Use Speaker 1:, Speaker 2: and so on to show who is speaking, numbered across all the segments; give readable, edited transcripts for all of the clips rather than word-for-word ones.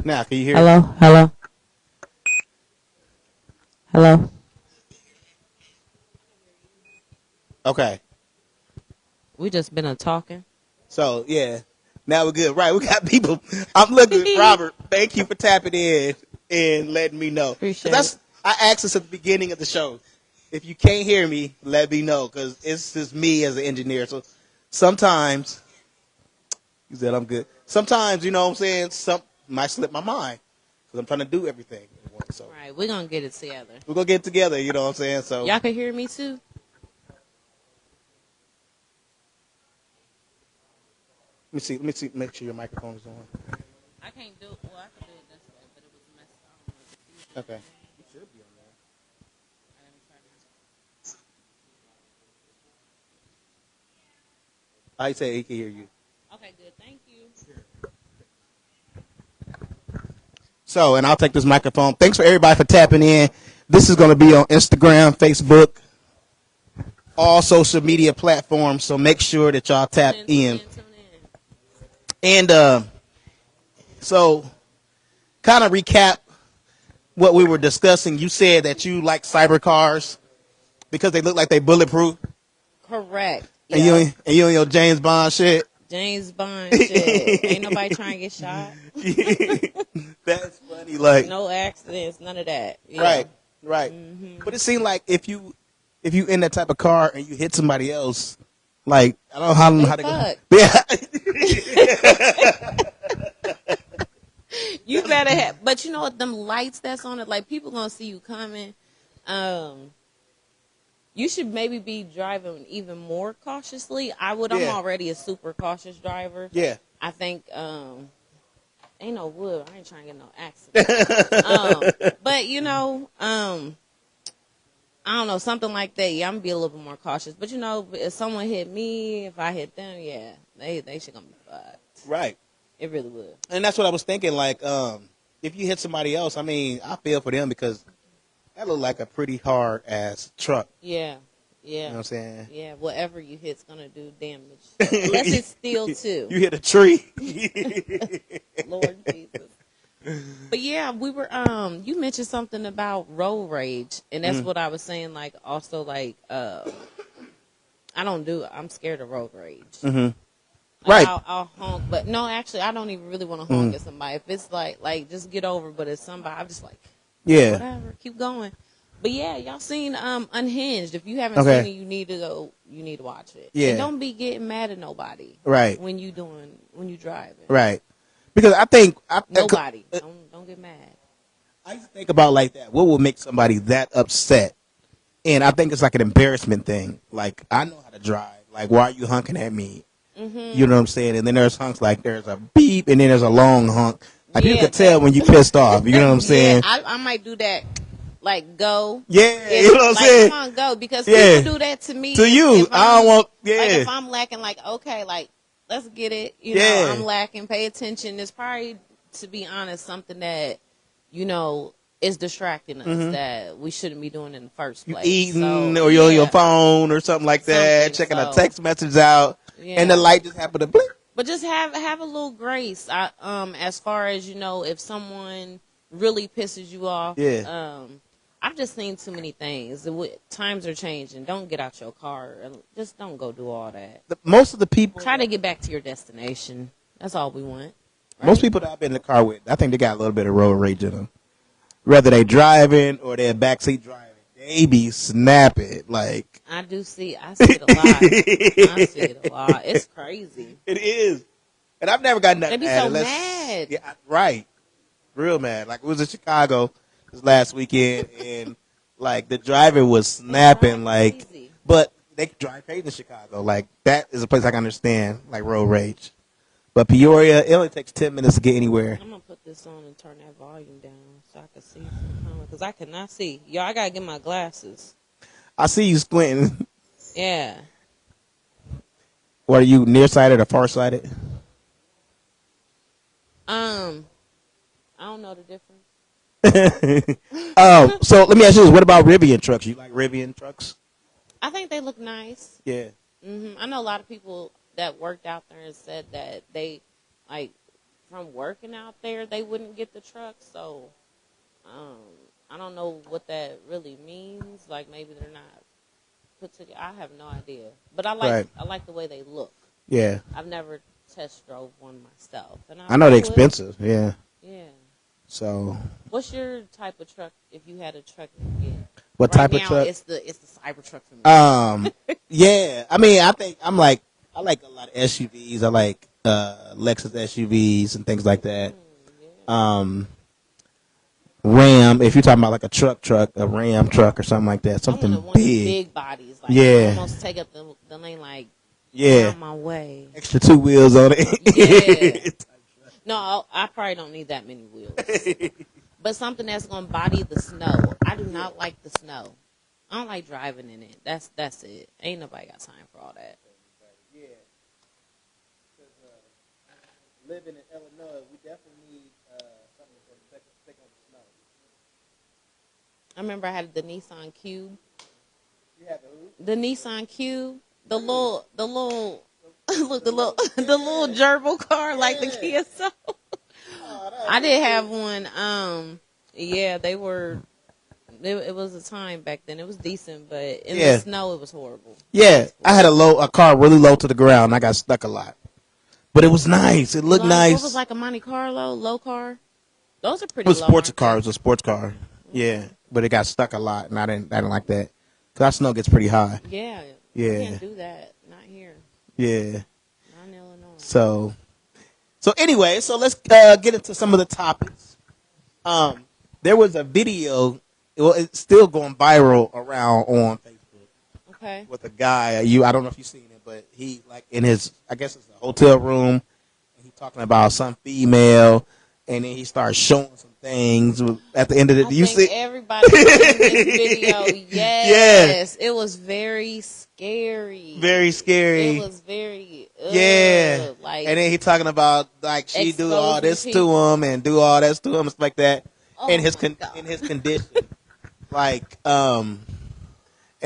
Speaker 1: now. Can you hear?
Speaker 2: Hello, hello, hello.
Speaker 1: Okay.
Speaker 2: We just been a talking.
Speaker 1: So yeah, now we're good. Right, we got people. I'm looking, Robert. Thank you for tapping in and letting me know. 'Cause
Speaker 2: Appreciate
Speaker 1: that's
Speaker 2: it.
Speaker 1: I asked this at the beginning of the show. If you can't hear me, let me know because it's just me as an engineer. So sometimes you said I'm good. Sometimes you know what I'm saying. Some might slip my mind because I'm trying to do everything at once. So
Speaker 2: Right, we're gonna get it together.
Speaker 1: we're gonna get together. You know what I'm saying. So
Speaker 2: Y'all can hear me too.
Speaker 1: let me see. Let me see. Make sure your microphone is on.
Speaker 2: I can't do. Well, I can do it this way, but it was messed up.
Speaker 1: Okay. You should be on there. I say he can hear you.
Speaker 2: Okay, good. Thank you.
Speaker 1: So, and I'll take this microphone. Thanks for everybody for tapping in. This is going to be on Instagram, Facebook, all social media platforms. So make sure that y'all tap in.
Speaker 2: Tune
Speaker 1: And so, kind of recap what we were discussing. You said that you like cyber cars because they look like they bulletproof.
Speaker 2: Correct.
Speaker 1: And you on your James Bond shit.
Speaker 2: James Bond shit. Ain't nobody trying to get shot.
Speaker 1: That's funny. Like
Speaker 2: No accidents, none of that. Yeah.
Speaker 1: right. But it seemed like if you in that type of car and you hit somebody else, like I don't know how to go. Yeah.
Speaker 2: You better have, but you know what? Them lights that's on it, like people gonna see you coming. You should maybe be driving even more cautiously. I'm already a super cautious driver.
Speaker 1: Yeah.
Speaker 2: I think ain't no wood. I ain't trying to get no accident. But you know, I don't know, something like that. Yeah, I'm gonna be a little bit more cautious. But you know, if someone hit me, if I hit them, yeah, they should gonna be fucked.
Speaker 1: Right.
Speaker 2: It really would.
Speaker 1: And that's what I was thinking. Like, if you hit somebody else, I mean, I feel for them because that looked like a pretty hard ass truck.
Speaker 2: Yeah. Yeah.
Speaker 1: You know what I'm saying?
Speaker 2: Yeah, whatever you hit's gonna do damage. Unless it's steel too.
Speaker 1: You hit a tree.
Speaker 2: Lord Jesus. But yeah, we were you mentioned something about road rage, and that's what I was saying, like also like I'm scared of road rage.
Speaker 1: Mm-hmm.
Speaker 2: Like,
Speaker 1: Right.
Speaker 2: I'll honk, but no, actually I don't even really want to honk at somebody. If it's like just get over, but if somebody, I'm just like,
Speaker 1: Yeah.
Speaker 2: whatever, keep going. But yeah, y'all seen Unhinged. If you haven't seen it, you need to watch it.
Speaker 1: Yeah.
Speaker 2: And don't be getting mad at nobody.
Speaker 1: Right.
Speaker 2: When you driving.
Speaker 1: Right. Because I think
Speaker 2: Nobody. Don't get mad.
Speaker 1: I used to think about like that. What will make somebody that upset? And I think it's like an embarrassment thing. Like, I know how to drive. Like, why are you honking at me?
Speaker 2: Mm-hmm.
Speaker 1: You know what I'm saying? And then there's honks like there's a beep and then there's a long honk. Like, you
Speaker 2: Yeah,
Speaker 1: can tell when you pissed off. You know what I'm saying?
Speaker 2: Yeah, I might do that. Like, go.
Speaker 1: Yeah, you know what I'm saying?
Speaker 2: Come on, go. Because people do that to me.
Speaker 1: To you. I don't want,
Speaker 2: Like, if I'm lacking, like, okay, like, let's get it. You know, I'm lacking. Pay attention. It's probably, to be honest, something that, you know, is distracting us that we shouldn't be doing in the first place.
Speaker 1: Eating or you're on your phone or something like that. Checking a text message out.
Speaker 2: Yeah.
Speaker 1: And the light just happened to blink.
Speaker 2: But just have a little grace. As far as, you know, if someone really pisses you off.
Speaker 1: Yeah.
Speaker 2: I've just seen too many things. Times are changing. Don't get out your car. Just don't go do all that.
Speaker 1: Most of the people
Speaker 2: try to get back to your destination. That's all we want. Right?
Speaker 1: Most people that I've been in the car with, I think they got a little bit of road rage in them. Whether they driving or they're backseat driving, they be snapping. Like,
Speaker 2: I see it a lot. I see it a lot. It's crazy.
Speaker 1: It is. And I've never gotten that
Speaker 2: mad. They be so mad.
Speaker 1: Yeah, right. Real mad. Like, it was in Chicago this last weekend, and like the driver was snapping, like, but they drive crazy in Chicago. Like, that is a place I can understand, like road rage. But Peoria, it only takes 10 minutes to get anywhere.
Speaker 2: I'm gonna put this on and turn that volume down so I can see because I cannot see. Yo, I gotta get my glasses.
Speaker 1: I see you squinting.
Speaker 2: Yeah.
Speaker 1: What are you, nearsighted or farsighted?
Speaker 2: I don't know the difference.
Speaker 1: So let me ask you this: what about Rivian trucks? You like Rivian trucks?
Speaker 2: I think they look nice.
Speaker 1: Yeah.
Speaker 2: I know a lot of people that worked out there and said that they like from working out there, they wouldn't get the truck. So I don't know what that really means. Like maybe they're not put together. I have no idea. But
Speaker 1: Right.
Speaker 2: I like the way they look.
Speaker 1: Yeah.
Speaker 2: I've never test drove one myself, and
Speaker 1: I know
Speaker 2: I
Speaker 1: they're
Speaker 2: would.
Speaker 1: expensive. Yeah.
Speaker 2: Yeah.
Speaker 1: So
Speaker 2: What's your type of truck if you had a truck to get?
Speaker 1: what
Speaker 2: Right
Speaker 1: type of
Speaker 2: now,
Speaker 1: truck?
Speaker 2: it's the Cybertruck for me.
Speaker 1: Yeah. I mean, I think I like a lot of SUVs. I like Lexus SUVs and things like that.
Speaker 2: Yeah.
Speaker 1: Ram. If you're talking about like a truck, a Ram truck or something like that,
Speaker 2: I want
Speaker 1: something
Speaker 2: one of the
Speaker 1: big.
Speaker 2: big bodies, like
Speaker 1: Yeah.
Speaker 2: almost take up the lane, like get
Speaker 1: Yeah.
Speaker 2: out my way.
Speaker 1: Extra two wheels on it.
Speaker 2: Yeah. No, I probably don't need that many wheels. But something that's gonna body the snow. I do not like the snow. I don't like driving in it. That's it. Ain't nobody got time for all that.
Speaker 1: Yeah. Living in Illinois, we definitely need something to take on the snow.
Speaker 2: I remember I had the Nissan Cube.
Speaker 1: You have a
Speaker 2: The Nissan Cube. The little look the little gerbil car like the Kia Soul. I did have one. Yeah, they were. It was a time back then. It was decent, but in the snow, it was horrible.
Speaker 1: Yeah, I had a car really low to the ground. And I got stuck a lot, but it was nice. It looked nice.
Speaker 2: What was like a Monte Carlo low car? Those are
Speaker 1: It
Speaker 2: pretty
Speaker 1: was
Speaker 2: low.
Speaker 1: sports car. It was a sports car. Yeah, but it got stuck a lot, and I didn't like that because our snow gets pretty high.
Speaker 2: Yeah.
Speaker 1: Yeah.
Speaker 2: You can't do that. Not here.
Speaker 1: Yeah.
Speaker 2: Not in Illinois.
Speaker 1: So anyway, so let's get into some of the topics. There was a video. Well, it's still going viral around on Facebook.
Speaker 2: Okay.
Speaker 1: With a guy, I don't know if you've seen it, but he like in his, I guess it's a hotel room, and he's talking about some female, and then he starts showing some things at the end of it. Do you see?
Speaker 2: Everybody seen this video. Yes. Yeah. It was very scary.
Speaker 1: Very scary.
Speaker 2: It was very.
Speaker 1: Yeah.
Speaker 2: Like,
Speaker 1: and then he talking about like she do all this to him and do all that to him and stuff like that. In his condition. Like, and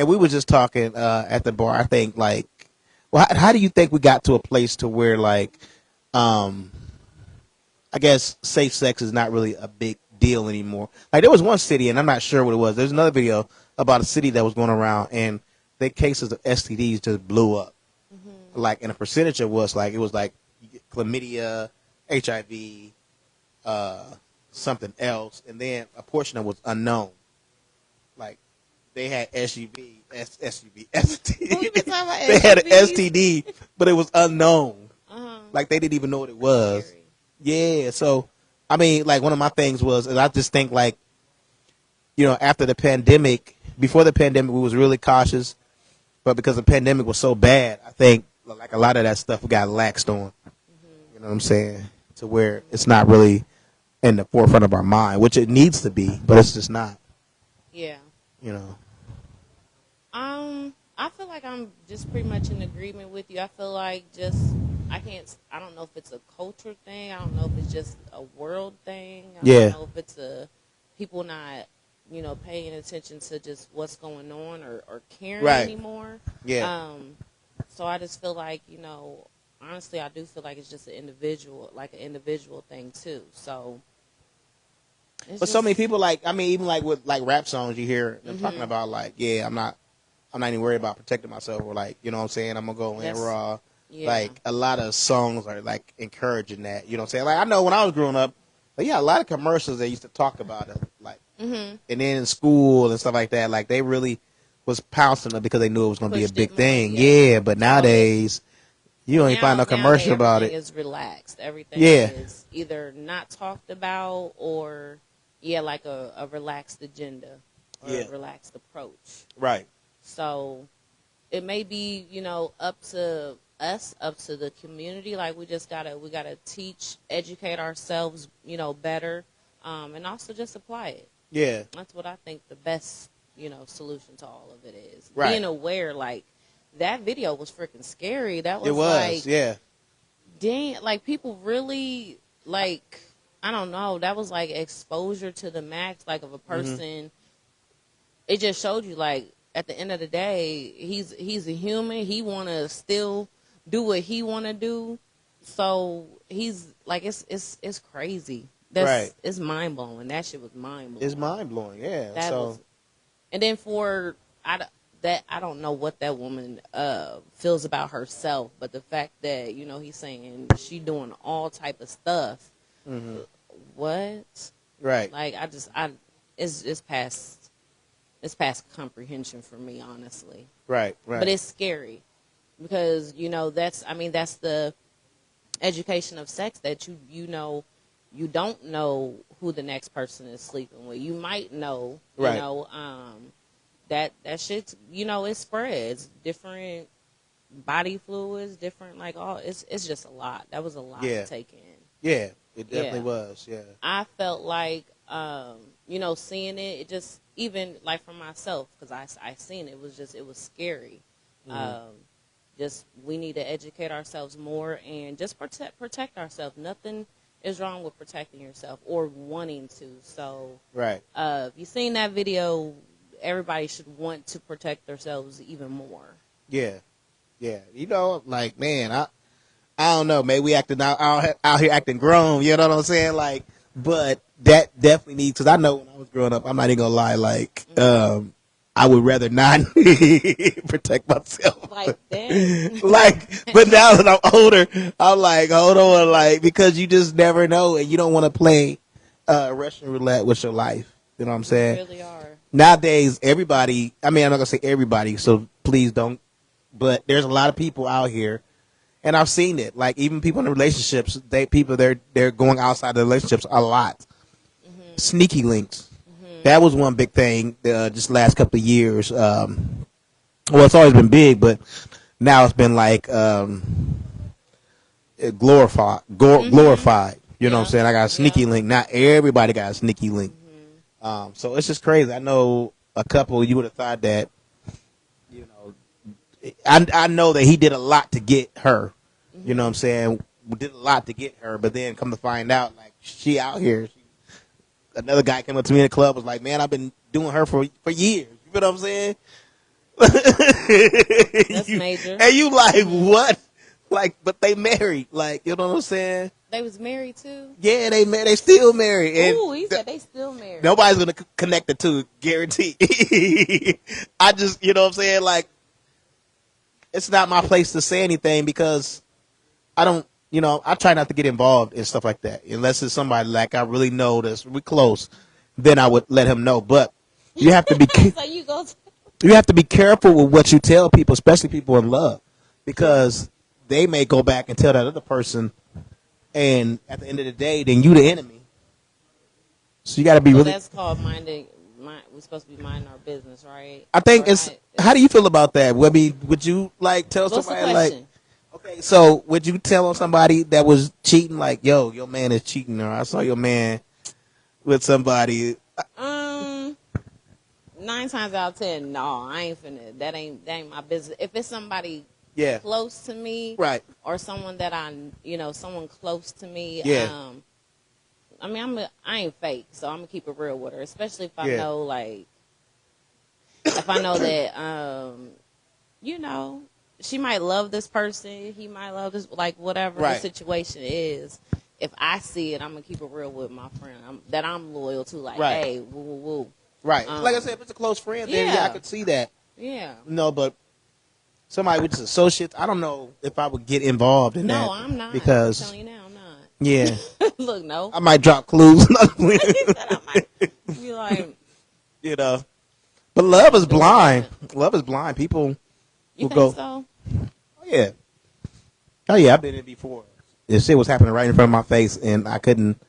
Speaker 1: we were just talking at the bar. I think, like, well, how do you think we got to a place to where, like, I guess safe sex is not really a big deal anymore? Like, there was one city, and I'm not sure what it was. There's another video about a city that was going around, and the cases of STDs just blew up. Mm-hmm. Like, and a percentage of was like, it was like chlamydia, HIV, something else, and then a portion of it was unknown. Like, they had STD. They had an STD, but it was unknown. Uh-huh. Like, they didn't even know what it was. Scary. Yeah, so, I mean, like, one of my things was, and I just think, like, you know, after the pandemic, before the pandemic, we was really cautious, but because the pandemic was so bad, I think, like, a lot of that stuff got laxed on. Mm-hmm. You know what I'm saying? To where it's not really in the forefront of our mind, which it needs to be, but it's just not.
Speaker 2: Yeah.
Speaker 1: You know.
Speaker 2: I feel like I'm just pretty much in agreement with you. I feel like I don't know if it's a culture thing. I don't know if it's just a world thing. I don't know if it's people not, you know, paying attention to just what's going on or caring anymore.
Speaker 1: Yeah.
Speaker 2: So I just feel like, you know, honestly, I do feel like it's just an individual thing too. So.
Speaker 1: But so many people, like, I mean, even like with like rap songs, you hear them talking about like, yeah, I'm not even worried about protecting myself, or like, you know what I'm saying, I'm gonna go in raw. Yeah. Like, a lot of songs are like encouraging that, you know what I'm saying. Like, I know when I was growing up, but yeah, a lot of commercials they used to talk about it, like, and then in school and stuff like that, like they really was pouncing it because they knew it was gonna be a big thing. Yeah, but nowadays. You don't even find no commercial about it.
Speaker 2: Everything is relaxed. Everything is either not talked about or, like a relaxed agenda or a relaxed approach.
Speaker 1: Right.
Speaker 2: So it may be, you know, up to us, up to the community. Like, we gotta teach, educate ourselves, you know, better, and also just apply it.
Speaker 1: Yeah.
Speaker 2: That's what I think the best, you know, solution to all of it is.
Speaker 1: Right.
Speaker 2: Being aware, like, that video was freaking scary. That was, like,
Speaker 1: yeah.
Speaker 2: Dang, like, people really, like, I don't know. That was, like, exposure to the max, like, of a person. Mm-hmm. It just showed you, like, at the end of the day, he's a human. He want to still do what he want to do. So he's like, it's crazy.
Speaker 1: Right.
Speaker 2: It's mind blowing. That shit was mind blowing.
Speaker 1: It's mind blowing. Yeah.
Speaker 2: That
Speaker 1: So
Speaker 2: was, and then I don't know what that woman feels about herself, but the fact that he's saying she doing all type of stuff.
Speaker 1: mm-hmm.
Speaker 2: What?
Speaker 1: Right.
Speaker 2: Like it's past comprehension for me, honestly.
Speaker 1: Right. Right.
Speaker 2: But it's scary because that's the education of sex, that you don't know who the next person is sleeping with. You might know,
Speaker 1: Right.
Speaker 2: That shit's, it spreads different body fluids, different, like, all it's just a lot. That was a lot
Speaker 1: Yeah.
Speaker 2: to take in.
Speaker 1: Yeah, it definitely
Speaker 2: Yeah.
Speaker 1: was. Yeah.
Speaker 2: I felt like, seeing it just, even like for myself, because I seen it was scary.
Speaker 1: Mhm.
Speaker 2: Just, we need to educate ourselves more and just protect ourselves. Nothing is wrong with protecting yourself or wanting to. So,
Speaker 1: Right.
Speaker 2: if you seen that video, everybody should want to protect themselves even more.
Speaker 1: Yeah. Yeah. Like, man, I don't know. Maybe we acting out here acting grown. You know what I'm saying? Like, but that definitely needs, because I know when I was growing up, I'm not even gonna lie. Like, I would rather not protect myself.
Speaker 2: Like that.
Speaker 1: Like, but now that I'm older, I'm like, hold on, like, because you just never know, and you don't want to play Russian roulette with your life. You know what I'm
Speaker 2: You
Speaker 1: saying?
Speaker 2: really are.
Speaker 1: Nowadays, everybody. I mean, I'm not gonna say everybody, so please don't. But there's a lot of people out here, and I've seen it. Like, even people in relationships, they're going outside the relationships a lot.
Speaker 2: Mm-hmm.
Speaker 1: Sneaky links.
Speaker 2: Mm-hmm.
Speaker 1: That was one big thing. Just last couple of years. Well, it's always been big, but now it's been like glorified.
Speaker 2: Mm-hmm.
Speaker 1: Glorified. You know what I'm
Speaker 2: Yeah.
Speaker 1: saying? I got a
Speaker 2: Yeah.
Speaker 1: sneaky link. Not everybody got a sneaky link.
Speaker 2: Mm-hmm.
Speaker 1: So it's just crazy. I know a couple. You would have thought that. You know, I know that he did a lot to get her.
Speaker 2: Mm-hmm.
Speaker 1: You know what I'm saying? We did a lot to get her, but then come to find out, like, she out here. Another guy came up to me in the club, was like, "Man, I've been doing her for years." You know what I'm saying?
Speaker 2: That's major.
Speaker 1: And you like,
Speaker 2: Mm-hmm.
Speaker 1: what? Like, but they married. Like, you know what I'm saying?
Speaker 2: They was married too.
Speaker 1: Yeah, they still married. And
Speaker 2: Ooh, he said they still married.
Speaker 1: nobody's gonna connect the two, guaranteed. I just, you know what I'm saying? Like, it's not my place to say anything because I don't, I try not to get involved in stuff like that unless it's somebody like I really know that's really close. Then I would let him know. But you have to be
Speaker 2: So you go.
Speaker 1: you have to be careful with what you tell people, especially people in love, because they may go back and tell that other person, and at the end of the day, then you the enemy. So you got to be
Speaker 2: So
Speaker 1: really.
Speaker 2: that's called minding. We're supposed to be minding our business, right?
Speaker 1: I think
Speaker 2: Or
Speaker 1: it's. How do you feel about that? Would you like tell
Speaker 2: What's the
Speaker 1: somebody like?
Speaker 2: question?
Speaker 1: Okay, so would you tell on somebody that was cheating, like, yo, your man is cheating, or I saw your man with somebody?
Speaker 2: 9 times out of 10, no, I ain't finna. That ain't my business. If it's somebody
Speaker 1: Yeah.
Speaker 2: close to me,
Speaker 1: Right.
Speaker 2: or someone that someone close to me,
Speaker 1: Yeah.
Speaker 2: I mean, I ain't fake, so I'm gonna keep it real with her, especially if I
Speaker 1: Yeah.
Speaker 2: know, like, if I know that, she might love this person, he might love this, like, whatever the
Speaker 1: Right.
Speaker 2: situation is. If I see it, I'm gonna keep it real with my friend that I'm loyal to. Like,
Speaker 1: Right.
Speaker 2: hey, woo, woo, woo.
Speaker 1: Right. Like I said, if it's a close friend, then yeah, I could see that.
Speaker 2: Yeah.
Speaker 1: No, but somebody with just associates, I don't know if I would get involved in that.
Speaker 2: No, I'm not.
Speaker 1: Because
Speaker 2: I'm telling you now, I'm not.
Speaker 1: yeah,
Speaker 2: Look, no.
Speaker 1: I might drop clues.
Speaker 2: He said I might be like,
Speaker 1: You know, but love is
Speaker 2: doing
Speaker 1: blind.
Speaker 2: that.
Speaker 1: Love is blind. People
Speaker 2: You
Speaker 1: will
Speaker 2: think
Speaker 1: go.
Speaker 2: so?
Speaker 1: Oh yeah. Oh yeah, I've been in before. This shit was happening right in front of my face, and I couldn't.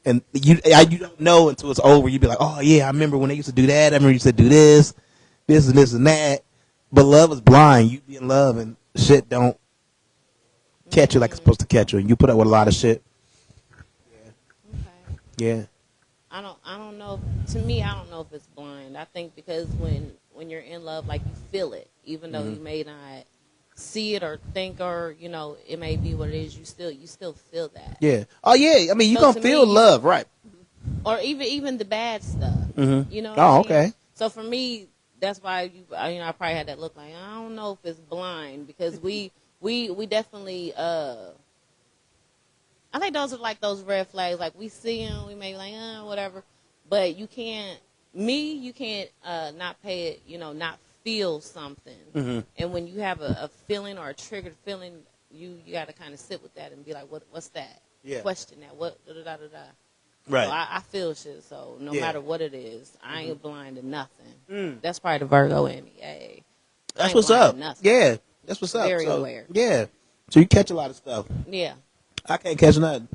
Speaker 1: And you don't know until it's over. You'd be like, oh yeah, I remember when they used to do that. I remember you used to do this and this and that. But love is blind. You be in love, and shit don't catch you like it's supposed to catch you, and you put up with a lot of shit.
Speaker 2: Okay.
Speaker 1: Yeah.
Speaker 2: I don't know. To me, I don't know if it's blind. I think because when you're in love, like, you feel it, even though you may not see it or think, or it may be what it is. You still feel that.
Speaker 1: Yeah. Oh yeah. I mean, you
Speaker 2: So
Speaker 1: gonna
Speaker 2: to
Speaker 1: feel
Speaker 2: me,
Speaker 1: love, right?
Speaker 2: Or even the bad stuff.
Speaker 1: Mm-hmm.
Speaker 2: You know what
Speaker 1: Oh,
Speaker 2: I mean?
Speaker 1: okay.
Speaker 2: So for me, that's why I probably had that look, like, I don't know if it's blind, because we definitely I think those are like those red flags. Like we see them, we may be like, whatever, but you can't. You can't not pay it. Not feel something.
Speaker 1: Mm-hmm.
Speaker 2: And when you have a feeling or a triggered feeling, you got to kind of sit with that and be like, what's that?
Speaker 1: Yeah.
Speaker 2: Question that. What? Da da da da da.
Speaker 1: Right.
Speaker 2: So I feel shit. So no matter what it is, I ain't blind to nothing. That's probably the Virgo in me. Hey,
Speaker 1: that's what's up. Yeah, that's what's up.
Speaker 2: Very aware.
Speaker 1: Yeah. So you catch a lot of stuff.
Speaker 2: Yeah.
Speaker 1: I can't catch nothing.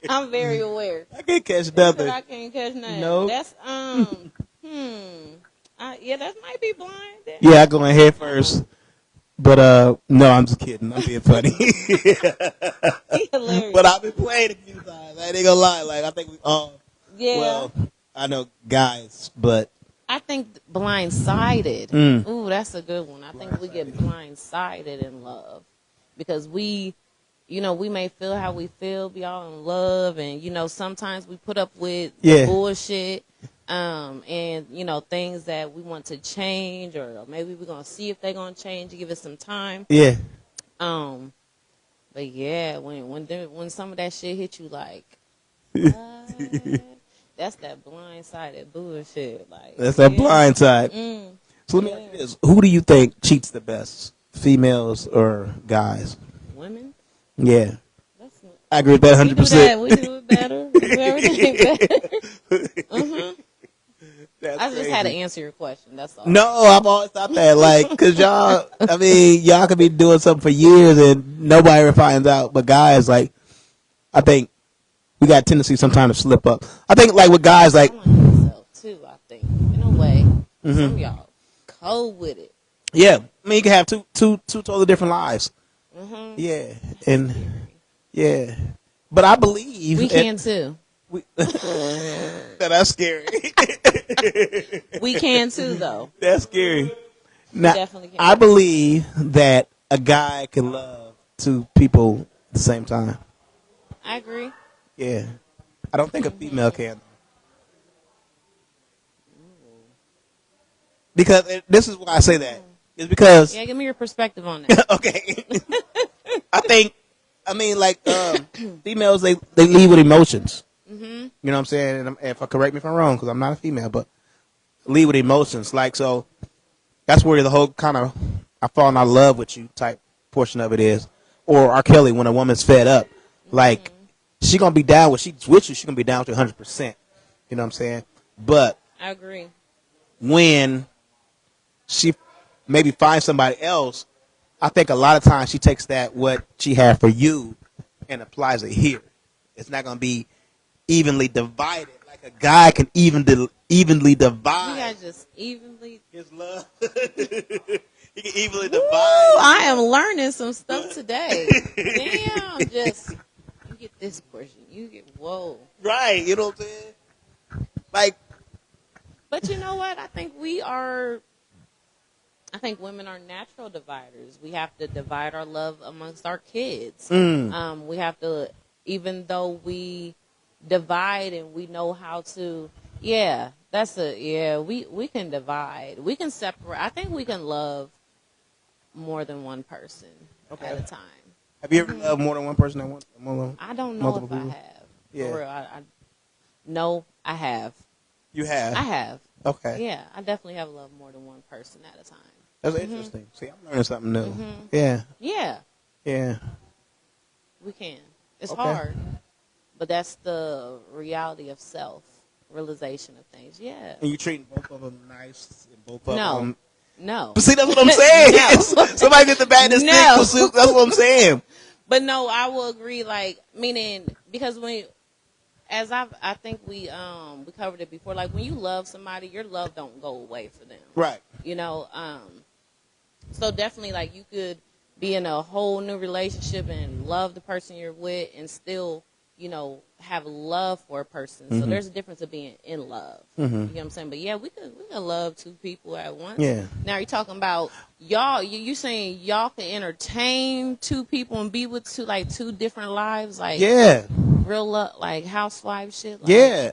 Speaker 2: I'm very aware.
Speaker 1: I can't catch nothing.
Speaker 2: I can't catch nothing.
Speaker 1: No.
Speaker 2: That's yeah, that might be blind.
Speaker 1: Yeah, I go in head first. But no, I'm just kidding. I'm being funny.
Speaker 2: Hilarious.
Speaker 1: But I've been playing a few times. I ain't gonna lie. Like I think we all.
Speaker 2: Yeah.
Speaker 1: Well, I know guys, but
Speaker 2: I think blindsided. Ooh, that's a good one. I think we get blindsided in love because we may feel how we feel, be all in love, and sometimes we put up with bullshit, and things that we want to change, or maybe we're gonna see if they're gonna change, give it some time.
Speaker 1: Yeah.
Speaker 2: But yeah, when some of that shit hit you, like, that's that blindsided bullshit. Like
Speaker 1: that's that blind side. So let me ask you this: who do you think cheats the best, females or guys?
Speaker 2: Women.
Speaker 1: Yeah, I agree with that 100%.
Speaker 2: We do it better. We do everything better. I just had to answer your question. That's all.
Speaker 1: No, I've always thought that, like, cause y'all could be doing something for years and nobody ever finds out. But guys, like, I think we got a tendency sometimes to slip up. I think, like, with guys, like,
Speaker 2: myself too. I think, in a way, some of y'all cold with it.
Speaker 1: Yeah, I mean, you can have two totally different lives. Yeah, and yeah, but I believe
Speaker 2: we can too.
Speaker 1: That's scary.
Speaker 2: We can too, though.
Speaker 1: That's scary. Now,
Speaker 2: definitely can.
Speaker 1: I believe that a guy can love two people at the same time.
Speaker 2: I agree.
Speaker 1: Yeah, I don't think a female can. Because this is why I say that. It's because
Speaker 2: give me your perspective on that.
Speaker 1: Okay. Females they lead with emotions. You know what I'm saying? And if I correct me if I'm wrong, because I'm not a female, but lead with emotions. Like, so that's where the whole kind of I fall in love with you type portion of it is. Or R. Kelly, when a woman's fed up, like she gonna be down when she's with you. She gonna be down to 100%. You know what I'm saying? But
Speaker 2: I agree.
Speaker 1: When she maybe finds somebody else, I think a lot of times she takes that what she had for you and applies it here. It's not gonna be evenly divided like a guy can evenly divide.
Speaker 2: You guys just evenly
Speaker 1: his love. He can evenly divide.
Speaker 2: I am learning some stuff today. Damn, just you get this portion, you get whoa.
Speaker 1: Right, you know what I'm saying? Like,
Speaker 2: but you know what? I think women are natural dividers. We have to divide our love amongst our kids. We have to, even though we divide and we know how to, we can divide. We can separate. I think we can love more than one person at a time.
Speaker 1: Have you ever loved more than one person at once?
Speaker 2: I don't know if I have.
Speaker 1: Yeah.
Speaker 2: For real, no, I have.
Speaker 1: You have?
Speaker 2: I have.
Speaker 1: Okay.
Speaker 2: Yeah, I definitely have loved more than one person at a time.
Speaker 1: That's interesting. See, I'm learning something new. Yeah.
Speaker 2: Yeah.
Speaker 1: Yeah.
Speaker 2: We can. It's hard. But that's the reality of self-realization of things. Yeah.
Speaker 1: And you treating both of them nice? And both of them...
Speaker 2: No.
Speaker 1: But see, that's what I'm saying. Somebody get the bad and that's what I'm saying.
Speaker 2: But no, I will agree, like, meaning, because I think we covered it before, like, when you love somebody, your love don't go away for them.
Speaker 1: Right.
Speaker 2: You know, so definitely, like, you could be in a whole new relationship and love the person you're with and still, have love for a person. So there's a difference of being in love. You know what I'm saying? But yeah, we could love two people at once. Yeah. Now you're talking about y'all. You saying y'all can entertain two people and be with two different lives, like real love, like housewife shit. Like,
Speaker 1: yeah.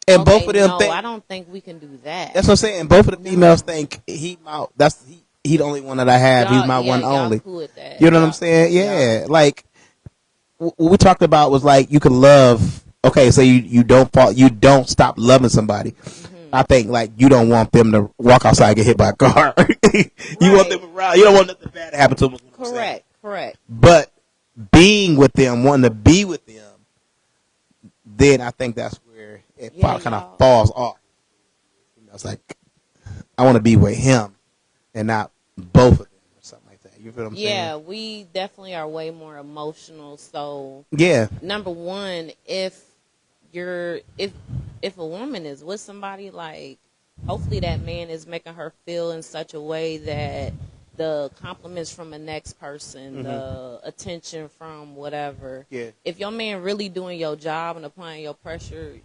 Speaker 1: And both of them
Speaker 2: I don't think we can do that.
Speaker 1: That's what I'm saying. Both of the females think he the only one that I have. He's my one only.
Speaker 2: Cool with that.
Speaker 1: You know what I'm saying? Yeah. Like, what we talked about was like you can love. Okay, so you don't stop loving somebody. I think like you don't want them to walk outside and get hit by a car. You want
Speaker 2: Right.
Speaker 1: them around. You don't want nothing bad to happen to them. is what I'm saying.
Speaker 2: Correct.
Speaker 1: But being with them, wanting to be with them, then I think that's where it
Speaker 2: Yeah,
Speaker 1: kind of
Speaker 2: y'all.
Speaker 1: falls off. It's like I want to be with him and not both of them or something like that. You feel what I'm
Speaker 2: Yeah,
Speaker 1: saying?
Speaker 2: we definitely are way more emotional. So
Speaker 1: Yeah.
Speaker 2: number one, if if a woman is with somebody, like hopefully that man is making her feel in such a way that the compliments from the next person, the attention from whatever.
Speaker 1: Yeah.
Speaker 2: If your man really doing your job and applying your pressure,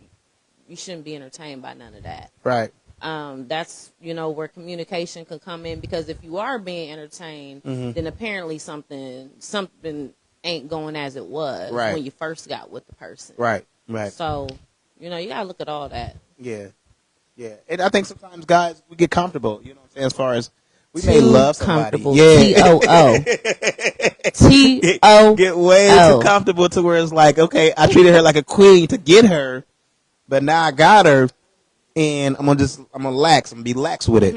Speaker 2: you shouldn't be entertained by none of that.
Speaker 1: Right.
Speaker 2: That's where communication can come in, because if you are being entertained, then apparently something ain't going as it was
Speaker 1: Right.
Speaker 2: when you first got with the person.
Speaker 1: Right. Right.
Speaker 2: So you gotta look at all that.
Speaker 1: Yeah. Yeah. And I think sometimes guys we get comfortable. You know what I'm saying? As far as we may love somebody.
Speaker 2: Comfortable.
Speaker 1: Yeah.
Speaker 2: T-O-O.
Speaker 1: Get way too comfortable to where it's like, okay, I treated her like a queen to get her, but now I got her, and I'm gonna lax. I'm gonna be lax with it.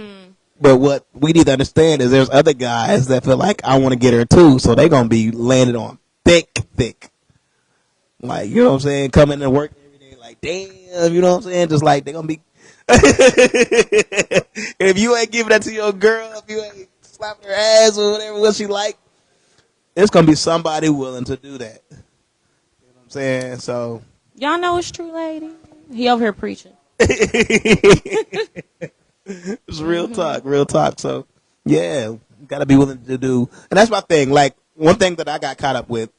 Speaker 1: But what we need to understand is there's other guys that feel like I want to get her too, so they're gonna be landed on thick. Like, you know what I'm saying? Coming to work every day, like, damn, you know what I'm saying? Just like they're gonna be. If you ain't giving that to your girl, if you ain't slapping her ass or whatever what she like, it's gonna be somebody willing to do that. You know what I'm saying? So
Speaker 2: Y'all know it's true, lady. He over here preaching.
Speaker 1: it's real talk. So yeah, gotta be willing to do, and that's my thing. Like one thing that I got caught up with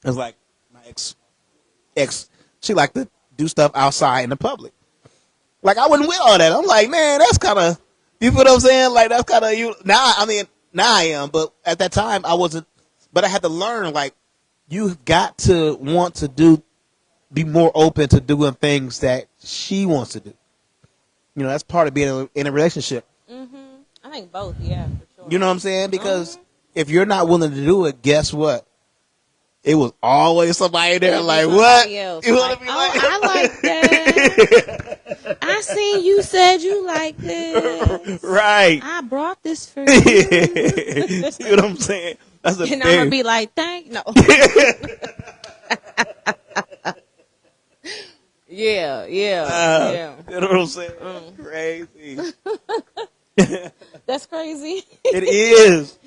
Speaker 1: is like my ex. She liked to do stuff outside in the public. Like I wouldn't with all that. I'm like, man, that's kind of, you feel what I'm saying? Like that's kind of you. Now I am, but at that time I wasn't. But I had to learn. Like you've got to want to be more open to doing things that she wants to do. You know, that's part of being in a relationship.
Speaker 2: I think both, yeah, for sure.
Speaker 1: You know what I'm saying? Because if you're not willing to do it, guess what? It was always somebody there like, what?
Speaker 2: Else.
Speaker 1: You
Speaker 2: Like, I like that. I seen you said you like this.
Speaker 1: Right.
Speaker 2: I brought this for
Speaker 1: You
Speaker 2: you.
Speaker 1: know what I'm saying? That's a
Speaker 2: And I'm going to be like, no. Yeah.
Speaker 1: You know what I'm saying? Crazy.
Speaker 2: That's crazy.
Speaker 1: It is.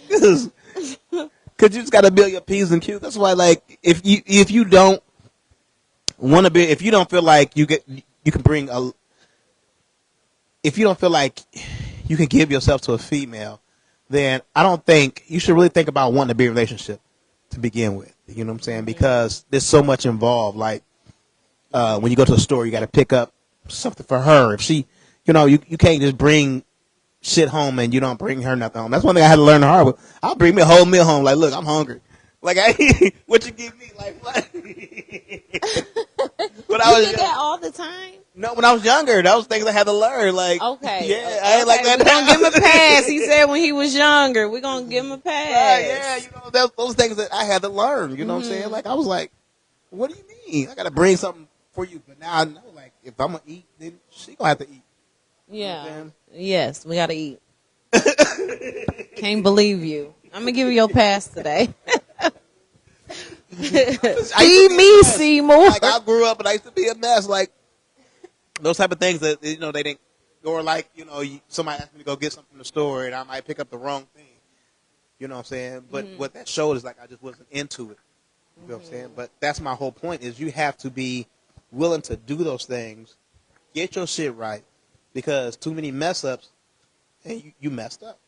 Speaker 1: Cause you just gotta build your P's and Q's. That's why, like, if you don't want to be, if you don't feel like you can bring if you don't feel like you can give yourself to a female, then I don't think you should really think about wanting to be in a relationship to begin with. You know what I'm saying? Because there's so much involved. Like when you go to the store, you got to pick up something for her. If she, you can't just bring shit home and you don't bring her nothing home. That's one thing I had to learn the hard way. I'll bring me a whole meal home. Like, look, I'm hungry. Like, what you give me? Like, what? When I was
Speaker 2: You did that all the time?
Speaker 1: No, when I was younger, that was things I had to learn. Like,
Speaker 2: Okay.
Speaker 1: yeah, I ain't like that.
Speaker 2: We're going to give him a pass. He said when he was younger, we're going to give him a pass.
Speaker 1: Yeah, those things that I had to learn. You know what I'm saying? Like, I was like, what do you mean? I got to bring something for you. But now I know, like, if I'm going to eat, then she going to have to eat.
Speaker 2: Yeah. Yes, we got to eat. Can't believe you. I'm going to give you your pass today. Feed me, Seymour.
Speaker 1: Like, I grew up and I used to be a mess. Like, those type of things that, they didn't, or like, somebody asked me to go get something from the store and I might pick up the wrong thing. You know what I'm saying? But what that showed is like I just wasn't into it. You know what I'm saying? But that's my whole point is you have to be willing to do those things, get your shit right, because too many mess ups and you messed up.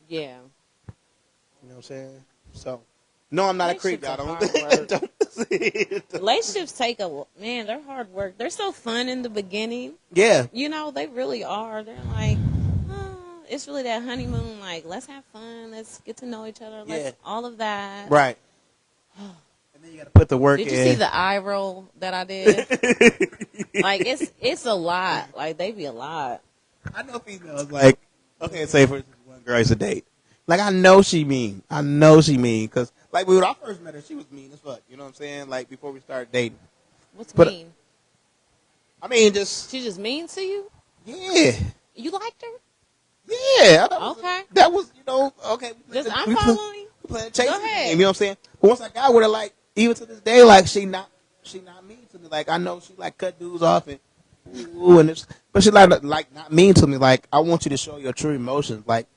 Speaker 2: Yeah.
Speaker 1: You know what I'm saying? So, no, I'm not a creep, y'all. Don't
Speaker 2: Relationships take man, they're hard work. They're so fun in the beginning.
Speaker 1: Yeah.
Speaker 2: They really are. They're like, it's really that honeymoon, like, let's have fun, let's get to know each other, all of that.
Speaker 1: Right. And then you got to put the work in.
Speaker 2: Did you see the eye roll that I did? Like, it's a lot. Like, they be a lot.
Speaker 1: I know females, like, okay, say for instance, one girl is a date. Like, I know she mean, because Like when I first met her, she was mean as fuck. You know what I'm saying? Like before we started dating.
Speaker 2: What's
Speaker 1: But
Speaker 2: mean?
Speaker 1: I mean, just
Speaker 2: She just mean to you?
Speaker 1: yeah,
Speaker 2: You liked her?
Speaker 1: yeah.
Speaker 2: Okay.
Speaker 1: That was okay.
Speaker 2: Just I'm
Speaker 1: We
Speaker 2: following.
Speaker 1: playing
Speaker 2: Go
Speaker 1: chasing game.
Speaker 2: ahead.
Speaker 1: You know what I'm saying? But once I got with her, like even to this day, like she not mean to me. Like I know she like cut dudes off and ooh, and it's, but she like not mean to me. Like I want you to show your true emotions. Like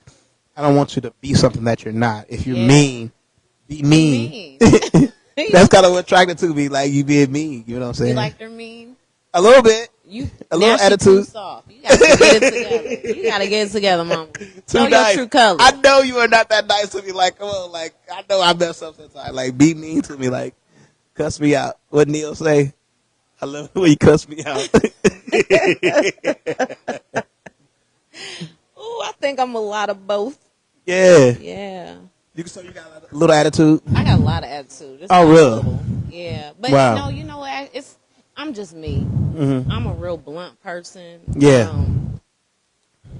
Speaker 1: I don't want you to be something that you're not. If you're
Speaker 2: Yeah.
Speaker 1: mean, be
Speaker 2: Be
Speaker 1: mean.
Speaker 2: mean.
Speaker 1: That's kind of what attracted to me. Like you being mean. You know what I'm
Speaker 2: You
Speaker 1: saying?
Speaker 2: liked her mean?
Speaker 1: A little bit.
Speaker 2: You
Speaker 1: A
Speaker 2: now
Speaker 1: little
Speaker 2: she too
Speaker 1: attitude.
Speaker 2: soft. You gotta get it together. You gotta get it together, mama. Show
Speaker 1: Too
Speaker 2: your
Speaker 1: nice.
Speaker 2: true colors.
Speaker 1: I know you are not that nice to me. Like, come on. Like, I know I messed up sometimes. Like, be mean to me. Like, cuss me out. What Neil say? I love it when you cuss me out.
Speaker 2: Ooh, I think I'm a lot of both.
Speaker 1: Yeah.
Speaker 2: Yeah.
Speaker 1: So you got a little attitude?
Speaker 2: I got a lot of attitude. It's
Speaker 1: Oh,
Speaker 2: not a
Speaker 1: really?
Speaker 2: little. Yeah. But
Speaker 1: Wow.
Speaker 2: no, you know what? I'm just me.
Speaker 1: Mm-hmm.
Speaker 2: I'm a real blunt person.
Speaker 1: Yeah.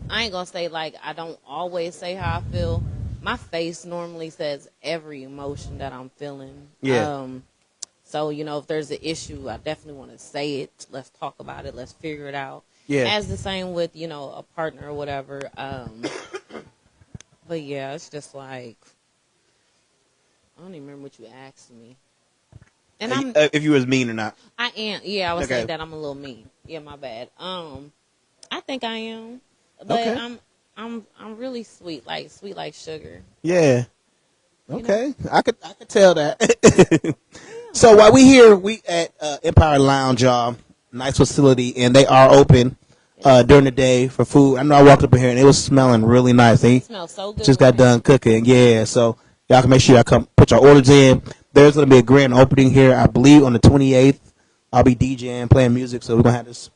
Speaker 2: I ain't gonna say like I don't always say how I feel. My face normally says every emotion that I'm feeling.
Speaker 1: Yeah.
Speaker 2: So, if there's an issue, I definitely want to say it. Let's talk about it. Let's figure it out.
Speaker 1: Yeah.
Speaker 2: As the same with, a partner or whatever. But yeah, it's just like, I don't even remember what you asked me. And
Speaker 1: if you was mean or not.
Speaker 2: I am. Yeah, I would
Speaker 1: Okay.
Speaker 2: say that I'm a little mean. Yeah, my bad. I think I am. But
Speaker 1: Okay.
Speaker 2: I'm really sweet like sugar.
Speaker 1: Yeah. Okay.
Speaker 2: You know?
Speaker 1: I could tell that. So while we here, we at Empire Lounge, y'all. Nice facility, and they are open during the day for food. I know I walked up in here and it was smelling really nice. They
Speaker 2: It smells so good.
Speaker 1: just got done cooking. Yeah, so y'all can make sure y'all come put your orders in. There's going to be a grand opening here, I believe, on the 28th. I'll be DJing, playing music, so we're going to have this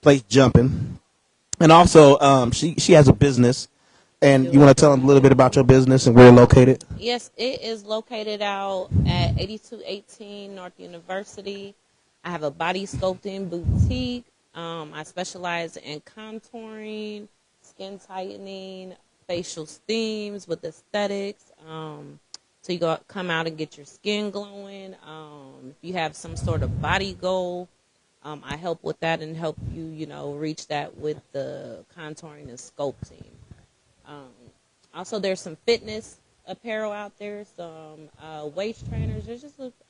Speaker 1: place jumping. And also, she has a business. And you want to tell them a little bit about your business and where you're located?
Speaker 2: Yes, it is located out at 8218 North University. I have a body sculpting boutique. I specialize in contouring, skin tightening, facial steams with aesthetics. So you come out and get your skin glowing. If you have some sort of body goal, I help with that and help you, reach that with the contouring and sculpting. Also, there's some fitness apparel out there, some waist trainers.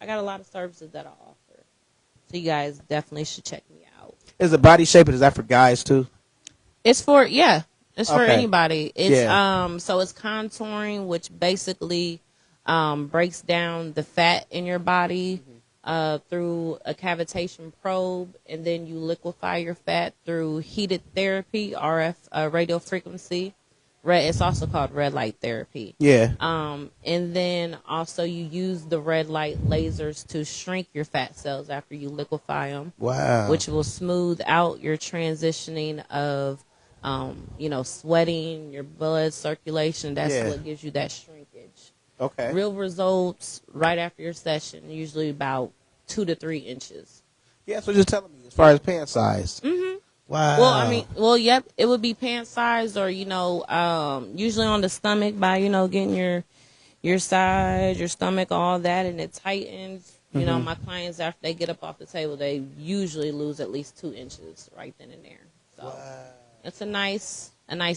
Speaker 2: I got a lot of services that I offer. So you guys definitely should check me out.
Speaker 1: Is the body shape, is that for guys too?
Speaker 2: It's for it's for
Speaker 1: Okay.
Speaker 2: anybody. It's
Speaker 1: Yeah.
Speaker 2: so it's contouring, which basically breaks down the fat in your body through a cavitation probe, and then you liquefy your fat through heated therapy, RF radio frequency. It's also called red light therapy.
Speaker 1: Yeah.
Speaker 2: And then also you use the red light lasers to shrink your fat cells after you liquefy them.
Speaker 1: Wow.
Speaker 2: Which will smooth out your transitioning of, sweating, your blood circulation. That's what gives you that shrinkage.
Speaker 1: Okay.
Speaker 2: Real results right after your session, usually about 2 to 3 inches.
Speaker 1: Yeah, so just telling me as far as pant size.
Speaker 2: Mm-hmm.
Speaker 1: Wow.
Speaker 2: Yep, it would be pant size or, usually on the stomach by, getting your side, your stomach, all that, and it tightens.
Speaker 1: Mm-hmm.
Speaker 2: My clients, after they get up off the table, they usually lose at least 2 inches right then and there. So it's a nice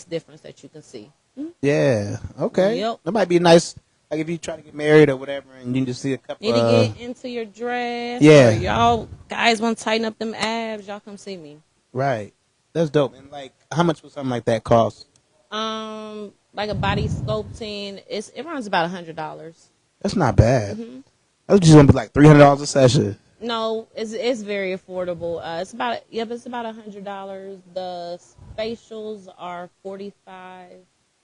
Speaker 2: difference that you can see.
Speaker 1: Yeah. Okay.
Speaker 2: Yep.
Speaker 1: That might be nice. Like if you try to get married or whatever, and you just see a couple.
Speaker 2: It'll get into your dress.
Speaker 1: Yeah.
Speaker 2: Or y'all guys want to tighten up them abs, y'all come see me.
Speaker 1: Right. That's dope. And like, how much would something like that cost?
Speaker 2: Like a body sculpting, it runs about $100.
Speaker 1: That's not bad.
Speaker 2: Mm-hmm.
Speaker 1: That's just gonna be like $300 a session.
Speaker 2: No, it's very affordable. It's about $100. The facials are $45.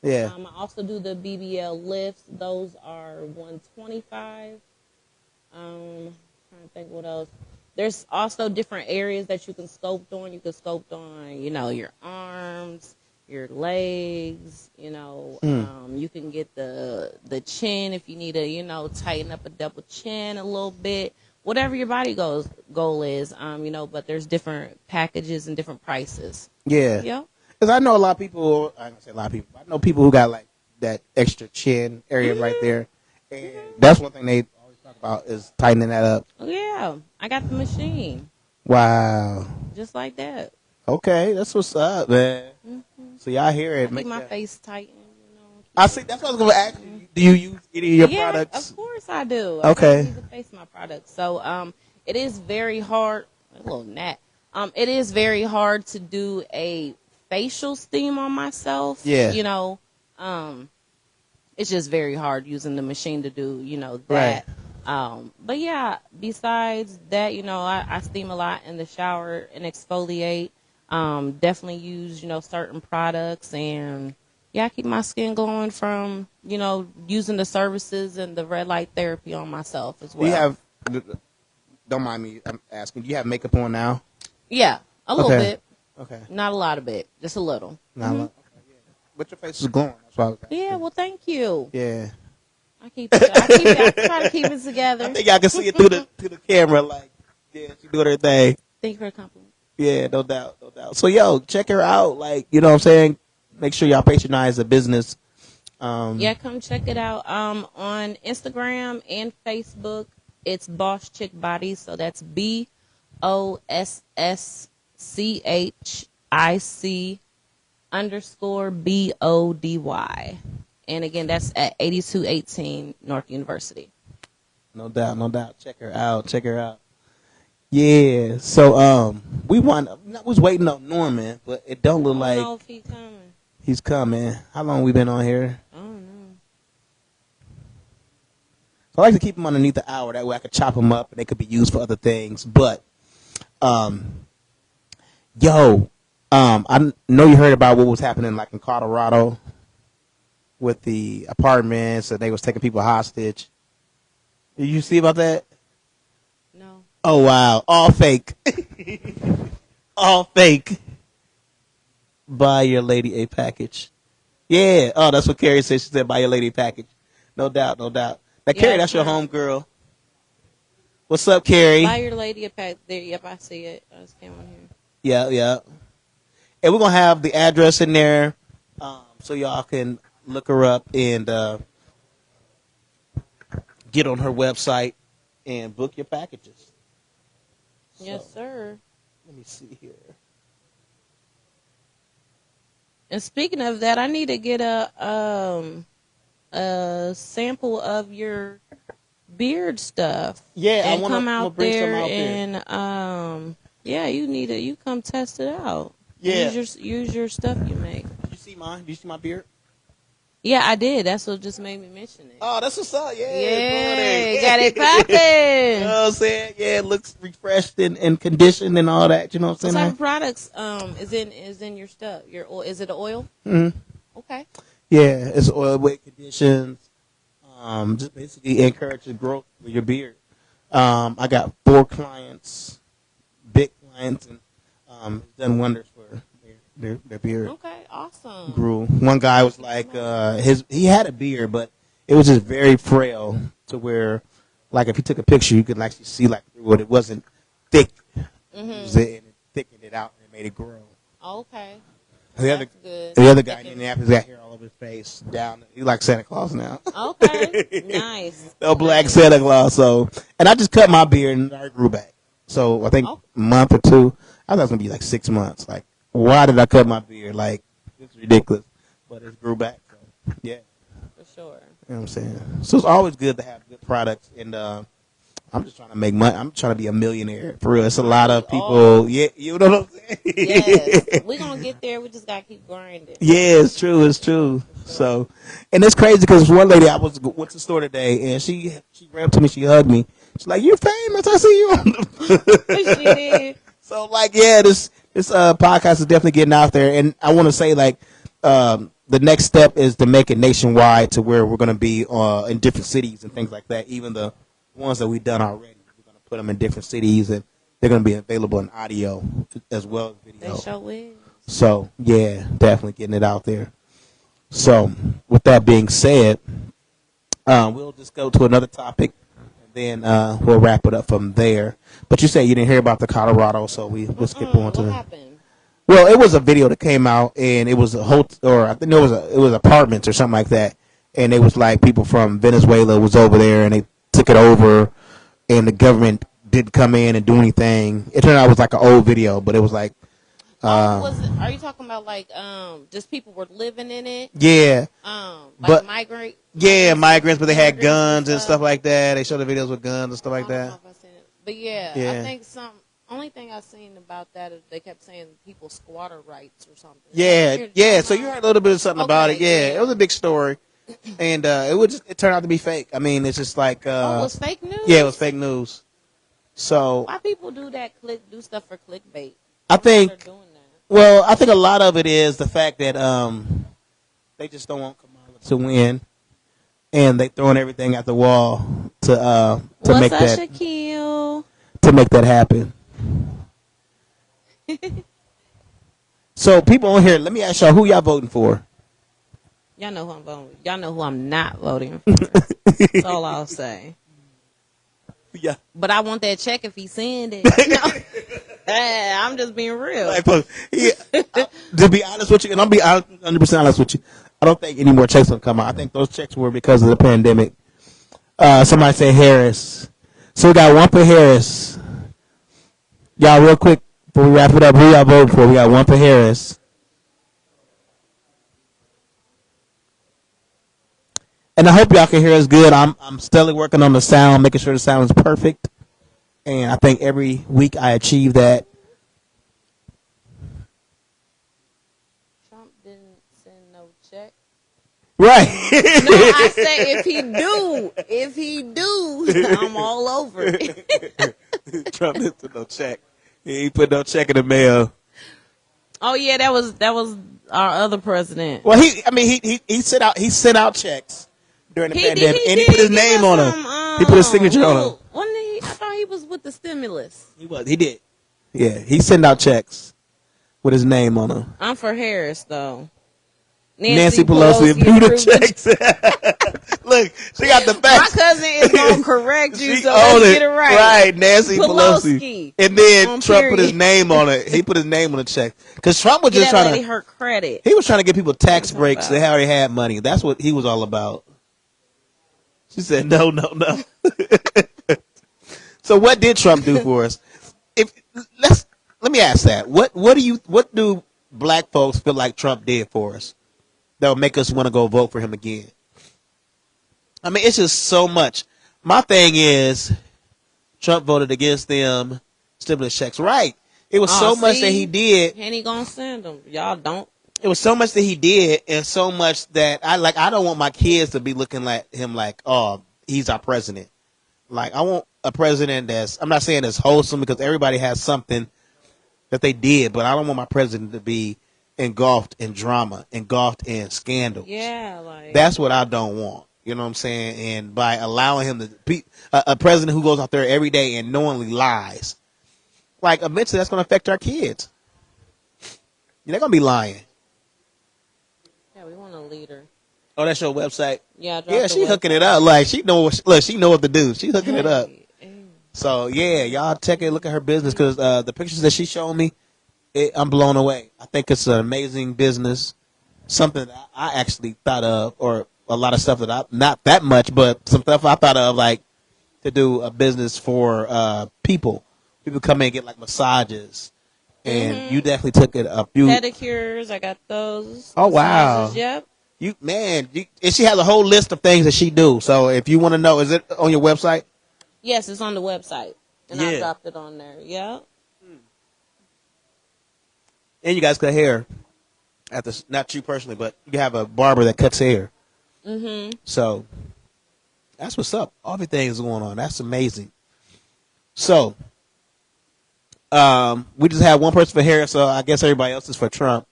Speaker 1: Yeah.
Speaker 2: I also do the BBL lifts. Those are $125. Trying to think what else. There's also different areas that you can sculpt on. You can sculpt on, your arms, your legs. You can get the chin if you need to, tighten up a double chin a little bit. Whatever your body goal is, But there's different packages and different prices.
Speaker 1: Yeah.
Speaker 2: Yeah.
Speaker 1: Because I know a lot of people. I don't say a lot of people. I know people who got like that extra chin area right there, And that's one thing they always talk about is tightening that up.
Speaker 2: Oh, yeah. I got the machine.
Speaker 1: Wow.
Speaker 2: Just like that.
Speaker 1: Okay, that's what's up, man.
Speaker 2: Mm-hmm.
Speaker 1: So y'all hear it.
Speaker 2: I keep my face tightened.
Speaker 1: I see. That's what I was going to ask you. Do you use any of your products?
Speaker 2: Of course I do.
Speaker 1: Okay.
Speaker 2: I use the face of my products. So it is very hard. A little gnat. It is very hard to do a facial steam on myself.
Speaker 1: Yeah.
Speaker 2: You know, it's just very hard using the machine to do, that.
Speaker 1: Right.
Speaker 2: But yeah, besides that, I steam a lot in the shower and exfoliate. Definitely use, certain products, and yeah, I keep my skin glowing from, using the services and the red light therapy on myself as well.
Speaker 1: Do you have, don't mind me, I'm asking, do you have makeup on now?
Speaker 2: Yeah, a little bit.
Speaker 1: Okay.
Speaker 2: Not a lot of it, just a little.
Speaker 1: Not a lot. Okay, yeah. But your face is glowing. That's why I was asking.
Speaker 2: Yeah, well, thank you.
Speaker 1: Yeah.
Speaker 2: I try to keep it together.
Speaker 1: I think y'all can see it through the camera. Like, yeah, she doing her thing.
Speaker 2: Thank you for the compliment.
Speaker 1: Yeah, no doubt, no doubt. So, yo, check her out. Like, you know what I'm saying? Make sure y'all patronize the business.
Speaker 2: Yeah, come check it out. On Instagram and Facebook, it's Boss Chick Body. So that's BOSSCHIC_BODY. And again, that's at 8218 North University.
Speaker 1: No doubt, no doubt. Check her out. Check her out. Yeah. So we was waiting on Norman, but it don't look like
Speaker 2: I don't know if he's coming.
Speaker 1: He's coming. How long we been on here?
Speaker 2: I don't know.
Speaker 1: So I like to keep them underneath the hour. That way I could chop them up and they could be used for other things. But I know you heard about what was happening like in Colorado with the apartments and they was taking people hostage. Did you see about that?
Speaker 2: No.
Speaker 1: Oh, wow. All fake. All fake. Buy your lady a package. Yeah. Oh, that's what Carrie said. She said, buy your lady a package. No doubt, no doubt. Now, yeah, Carrie, that's your home girl. What's up, Carrie?
Speaker 2: Buy your lady a package. There, yep, I see it. I just came on here.
Speaker 1: Yeah, yeah. And we're going to have the address in there so y'all can look her up and get on her website and book your packages.
Speaker 2: Yes, sir.
Speaker 1: Let me see here.
Speaker 2: And speaking of that, I need to get a sample of your beard stuff.
Speaker 1: Yeah,
Speaker 2: and
Speaker 1: I want to
Speaker 2: come out
Speaker 1: bring
Speaker 2: there
Speaker 1: some out
Speaker 2: and yeah, you come test it out.
Speaker 1: Yeah,
Speaker 2: use your stuff you make.
Speaker 1: Did you see mine? Did you see my beard?
Speaker 2: Yeah, I did. That's what just made me mention it.
Speaker 1: Oh, that's what's up. Yeah,
Speaker 2: yeah, got it popping.
Speaker 1: You know what I'm saying? Yeah, it looks refreshed and conditioned and all that. You know what I'm saying?
Speaker 2: What type of products is in your stuff? Your oil? Is it oil?
Speaker 1: Mm-hmm.
Speaker 2: Okay.
Speaker 1: Yeah, it's oil with conditions. Just basically encourages growth with your beard. I got 4 clients, big clients, and it's done wonders for their beard.
Speaker 2: Okay, awesome.
Speaker 1: Grew. One guy was like, he had a beard, but it was just very frail to where, like, if you took a picture, you could actually see like through it. It wasn't thick. Mm-hmm. It thickened it out and it made it grow.
Speaker 2: Okay.
Speaker 1: The other guy in Indianapolis got hair all over his face. Down, he's like Santa Claus now.
Speaker 2: Okay, nice.
Speaker 1: No black Santa Claus. So, and I just cut my beard and I grew back. So I think a month or 2. I thought it was gonna be like 6 months. Like, why did I cut my beard? Like, it's ridiculous. But it grew back. So, yeah.
Speaker 2: For sure.
Speaker 1: You know what I'm saying? So it's always good to have good products. And I'm just trying to make money. I'm trying to be a millionaire. For real. It's a lot of people. Yeah, you know what I'm saying?
Speaker 2: Yes. We're going to get there. We just got to keep grinding.
Speaker 1: Yeah, it's true. It's true. So, and it's crazy because one lady, I went to the store today and she ran up to me. She hugged me. She's like, "You're famous. I see you on the."
Speaker 2: She did.
Speaker 1: So, like, yeah, this podcast is definitely getting out there. And I want to say, like, the next step is to make it nationwide to where we're going to be in different cities and things like that. Even the ones that we've done already, we're going to put them in different cities and they're going to be available in audio as well as video.
Speaker 2: They sure will.
Speaker 1: So, yeah, definitely getting it out there. So, with that being said, we'll just go to another topic and then we'll wrap it up from there. But you said you didn't hear about the Colorado, so we'll skip on to
Speaker 2: what happened?
Speaker 1: Well, it was a video that came out, and it was a hotel, or I think it was apartments or something like that. and it was like people from Venezuela was over there, and they took it over, and the government didn't come in and do anything. It turned out it was like an old video, but it was like,
Speaker 2: Are you talking about like just people were living in it?
Speaker 1: yeah,
Speaker 2: Like
Speaker 1: but
Speaker 2: migrants,
Speaker 1: but they had
Speaker 2: immigrants
Speaker 1: guns and stuff like that. They showed the videos with guns and stuff like
Speaker 2: I don't
Speaker 1: that.
Speaker 2: know if I seen it, but yeah,
Speaker 1: Yeah.
Speaker 2: I think only thing I seen about that is they kept saying people squatter rights or something.
Speaker 1: Yeah. So you heard a little bit of something about it. Yeah,
Speaker 2: yeah.
Speaker 1: it was a big story, and it turned out to be fake. I mean, it's just like
Speaker 2: It was fake news.
Speaker 1: yeah, it was fake news. So
Speaker 2: why people do that? Do stuff for clickbait.
Speaker 1: I think
Speaker 2: They're doing that.
Speaker 1: well, I think a lot of it is the fact that they just don't want Kamala to win, and they throwing everything at the wall to make that
Speaker 2: Shaquille?
Speaker 1: to make that happen. So people on here, let me ask y'all, who y'all voting for?
Speaker 2: Y'all know who I'm voting with. Y'all know who I'm not voting for. That's all I'll say.
Speaker 1: Yeah.
Speaker 2: But I want that check if he send it. No. I'm just being real.
Speaker 1: To be honest with you, and I'll be 100% honest with you, I don't think any more checks will come out. I think those checks were because of the pandemic. Somebody say Harris. So we got one for Harris. Y'all, real quick, before we wrap it up, who y'all voting for? We got one for Harris. And I hope y'all can hear us good. I'm still working on the sound, making sure the sound is perfect. And I think every week I achieve that.
Speaker 2: Trump didn't send no check.
Speaker 1: Right.
Speaker 2: No, I say if he do, I'm all over it.
Speaker 1: Trump didn't send no check. He put no check in the mail.
Speaker 2: Oh yeah, that was our other president.
Speaker 1: Well, he sent out checks during the pandemic, and he put his name on them. He put his signature on them.
Speaker 2: I thought he was with the stimulus.
Speaker 1: He did. Yeah, he sent out checks with his name on them.
Speaker 2: I'm for Harris though.
Speaker 1: Nancy Pelosi approved the checks. Look, she got the facts.
Speaker 2: My cousin is gonna correct you, so
Speaker 1: let's
Speaker 2: get it right.
Speaker 1: Right, Nancy Pelosi. And then Trump put his name on it. He put his name on the check because Trump was just trying to
Speaker 2: her credit.
Speaker 1: He was trying to give people tax breaks. They already had money. That's what he was all about. She said, "No." So what did Trump do for us? Let me ask that. What do black folks feel like Trump did for us that would make us want to go vote for him again? I mean, it's just so much. My thing is, Trump voted against them stimulus checks. Right. It was so much that he did.
Speaker 2: And he gonna send them. Y'all don't.
Speaker 1: It was so much that he did, and so much that I don't want my kids to be looking at him like, oh, he's our president. Like, I want a president I'm not saying that's wholesome, because everybody has something that they did, but I don't want my president to be engulfed in drama, engulfed in scandals.
Speaker 2: Yeah,
Speaker 1: that's what I don't want. You know what I'm saying? And by allowing him to be a president who goes out there every day and knowingly lies, like, eventually that's going to affect our kids. They're going to be lying.
Speaker 2: Yeah, we want a leader.
Speaker 1: Oh, that's your website?
Speaker 2: Yeah,
Speaker 1: she hooking it up. Like, she know what to do. She's hooking it up. So, yeah, y'all check it, look at her business, because the pictures that she showed me, I'm blown away. I think it's an amazing business, something that I actually thought of, or a lot of stuff that not that much, but some stuff I thought of, like, to do a business for people. People come in and get, like, massages. And you definitely took it a few.
Speaker 2: Pedicures, I got those.
Speaker 1: Oh, wow.
Speaker 2: Yep.
Speaker 1: And she has a whole list of things that she do. So if you want to know, is it on your website?
Speaker 2: Yes, it's on the website. And I dropped it on there. Yeah.
Speaker 1: And you guys cut hair. Not you personally, but you have a barber that cuts hair. Mm-hmm. So that's what's up. Everything is going on. That's amazing. So we just have one person for Harris, so I guess everybody else is for Trump.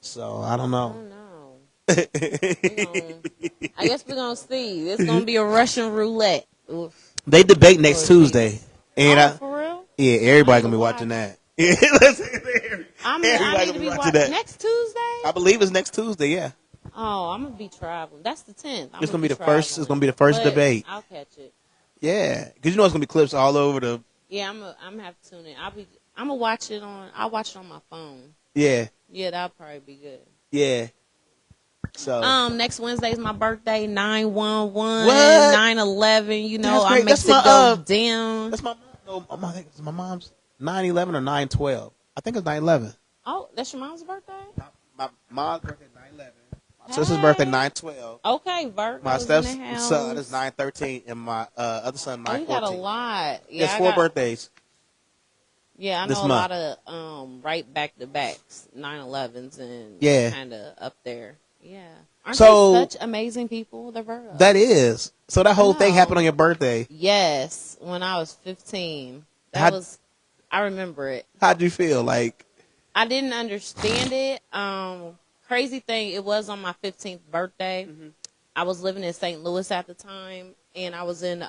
Speaker 1: So I don't know.
Speaker 2: I guess we're gonna see. It's gonna be a Russian roulette. Oof.
Speaker 1: They debate next Tuesday, and
Speaker 2: for real?
Speaker 1: Yeah, everybody gonna be watching that.
Speaker 2: I need to be watching that next Tuesday.
Speaker 1: I believe it's next Tuesday. Yeah.
Speaker 2: Oh, I'm gonna be traveling. That's the 10th.
Speaker 1: It's gonna be the first. It's gonna be the first debate.
Speaker 2: I'll catch it.
Speaker 1: Yeah, because it's gonna be clips all over the.
Speaker 2: Yeah, I'm gonna have to tune in. I'm gonna watch it on. I'll watch it on my phone.
Speaker 1: Yeah.
Speaker 2: Yeah, that'll probably be good.
Speaker 1: Yeah. So
Speaker 2: Next Wednesday is my birthday. 9/11,
Speaker 1: what?
Speaker 2: 9/11. You know,
Speaker 1: That's
Speaker 2: I
Speaker 1: great. That's
Speaker 2: makes
Speaker 1: my
Speaker 2: it go down.
Speaker 1: That's my mom. No, I think it's my mom's 9/11 or 9/12. I think it's 9/11.
Speaker 2: Oh, that's your mom's birthday?
Speaker 1: My mom's birthday 9/11. My sister's birthday
Speaker 2: Hey.
Speaker 1: 9/12.
Speaker 2: Okay,
Speaker 1: My
Speaker 2: Virgo's in the
Speaker 1: stepson is
Speaker 2: house.
Speaker 1: 9/13, and my other son
Speaker 2: Oh, you got a
Speaker 1: 9/14.
Speaker 2: lot.
Speaker 1: It's
Speaker 2: Yeah, I
Speaker 1: four
Speaker 2: got.
Speaker 1: birthdays
Speaker 2: Yeah, I
Speaker 1: this
Speaker 2: know a
Speaker 1: month.
Speaker 2: lot of right back to backs, 9/11s, and
Speaker 1: Yeah.
Speaker 2: kind of up there. Yeah, aren't they
Speaker 1: So
Speaker 2: such amazing people? The Virgos.
Speaker 1: that is. So that
Speaker 2: I
Speaker 1: whole thing happened
Speaker 2: know.
Speaker 1: on your birthday.
Speaker 2: Yes, when I was 15. That
Speaker 1: How
Speaker 2: was. I remember it.
Speaker 1: how'd you feel? Like,
Speaker 2: I didn't understand it. Crazy thing, it was on my 15th birthday. I was living in St. Louis at the time, and I was in.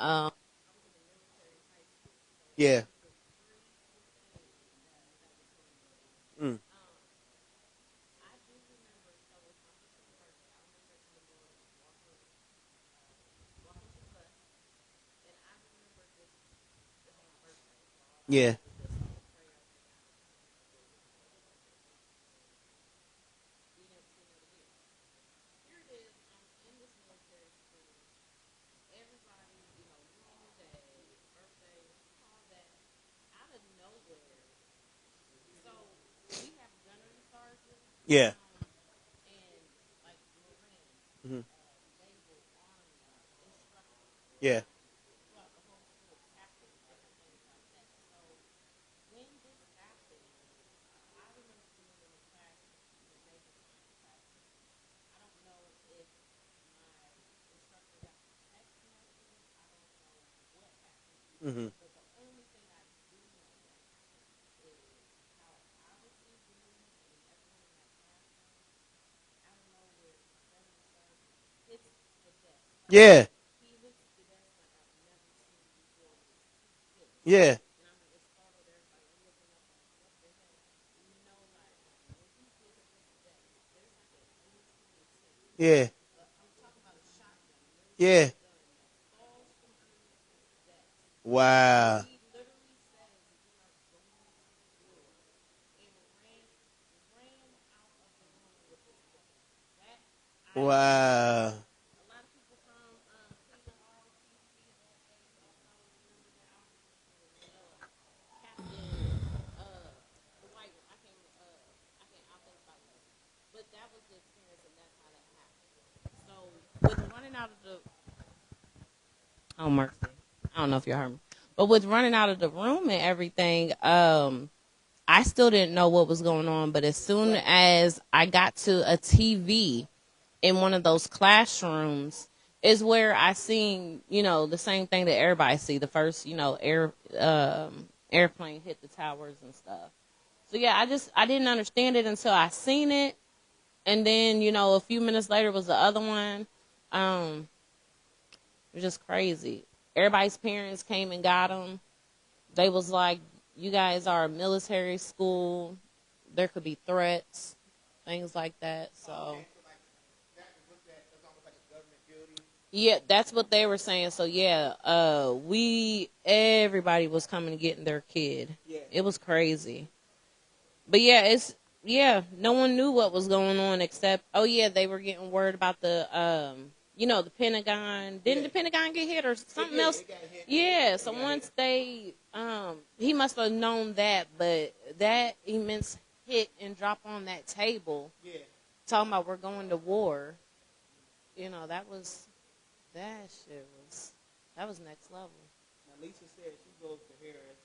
Speaker 1: yeah. Mm. Yeah. Yeah. Hmm. Yeah. Hmm. Yeah. Yeah. Yeah. Yeah. Wow. Wow.
Speaker 2: With running out of the oh mercy, I don't know if you heard me, but with running out of the room and everything, I still didn't know what was going on. But as soon as I got to a TV in one of those classrooms, is where I seen the same thing that everybody see. The first airplane hit the towers and stuff. So yeah, I didn't understand it until I seen it, and then a few minutes later was the other one. Um, it was just crazy. Everybody's parents came and got them. They was like, "You guys are a military school. There could be threats, things like that." So yeah, that's what they were saying. So yeah, we everybody was coming and getting their kid. It was crazy. But yeah, no one knew what was going on except oh yeah, they were getting worried about the Pentagon. Didn't the Pentagon get hit or something else? Yeah, so once they he must have known that, but that immense hit and drop on that table talking about we're going to war, that shit was next level.
Speaker 1: Now Lisa said she goes to Harris.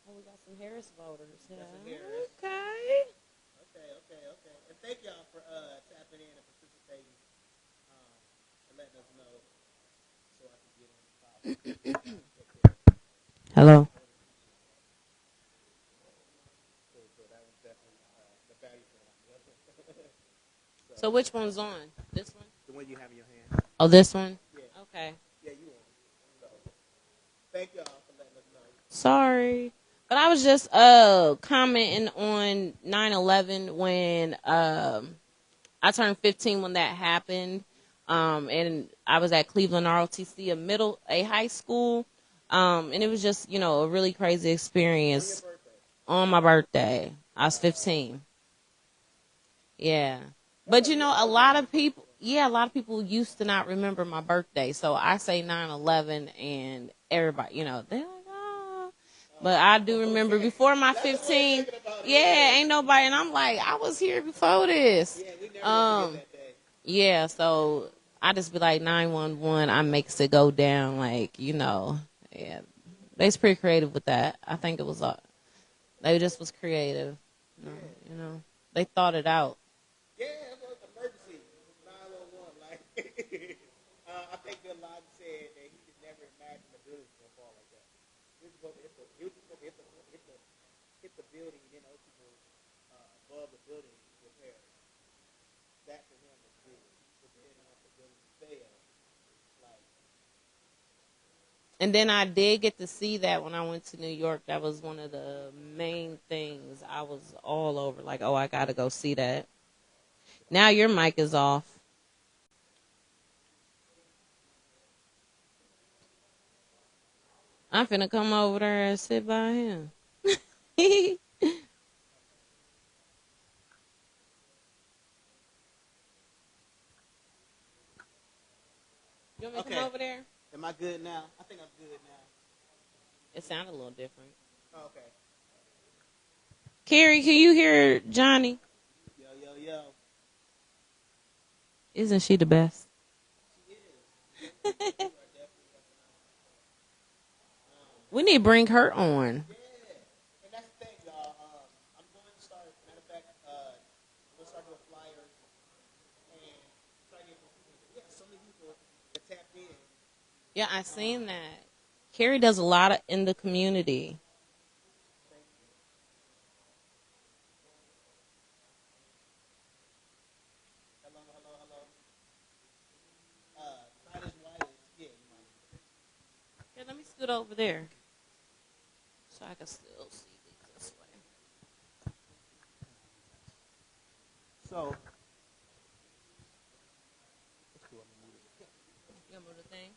Speaker 2: Oh, we got some Harris voters. Yeah.
Speaker 1: That's a Harris.
Speaker 2: Okay.
Speaker 1: Okay. And thank y'all for tapping in and participating and letting us know so I can get on the topic.
Speaker 2: Hello.
Speaker 1: So that was definitely the value for that.
Speaker 2: So which one's on? This one?
Speaker 1: The one you have in your hand.
Speaker 2: Oh, this one?
Speaker 1: Yeah.
Speaker 2: Okay.
Speaker 1: Yeah, you on. So thank y'all for letting us know.
Speaker 2: Sorry. But I was just commenting on 9/11 when I turned 15 when that happened. And I was at Cleveland ROTC, a high school. And it was just, a really crazy experience on my birthday. I was 15. Yeah. But you know, a lot of people used to not remember my birthday. So I say 9/11 and everybody, they're like, oh. But I do remember before my 15, yeah, ain't nobody. And I'm like, I was here before this. Um, yeah, so I just be like 911. I makes it go down, yeah. They's pretty creative with that. I think it was, they just was creative. You know, they thought it out.
Speaker 1: Yeah, it was emergency. 911. Like, I think Bin Laden said that he could never imagine the building was gonna fall like that. He was just gonna hit the building, and then other people above the building repair. That for him was big. But then once the building fell, it's like,
Speaker 2: And then I did get to see that when I went to New York. That was one of the main things. I was all over, like, oh, I got to go see that. Now your mic is off. I'm finna come over there and sit by him. You want me to come over there?
Speaker 1: am I good now? I think I'm good now.
Speaker 2: It sounded a little different.
Speaker 1: Oh, okay.
Speaker 2: Carrie, can you hear Johnny?
Speaker 1: Yo, yo, yo.
Speaker 2: Isn't she the best?
Speaker 1: She is.
Speaker 2: We need to bring her on.
Speaker 1: Yeah, and that's the thing, y'all. I'm going to start. Matter of fact, we'll start doing flyers and try to get more people. We have so many people that tapped in.
Speaker 2: Yeah, I seen that. Carrie does a lot in the community.
Speaker 1: Thank you. Hello, hello, hello. Titus White is yeah, you might.
Speaker 2: Here, let me scoot over there so I can still see this way.
Speaker 1: So, let's do it.
Speaker 2: You want the thing?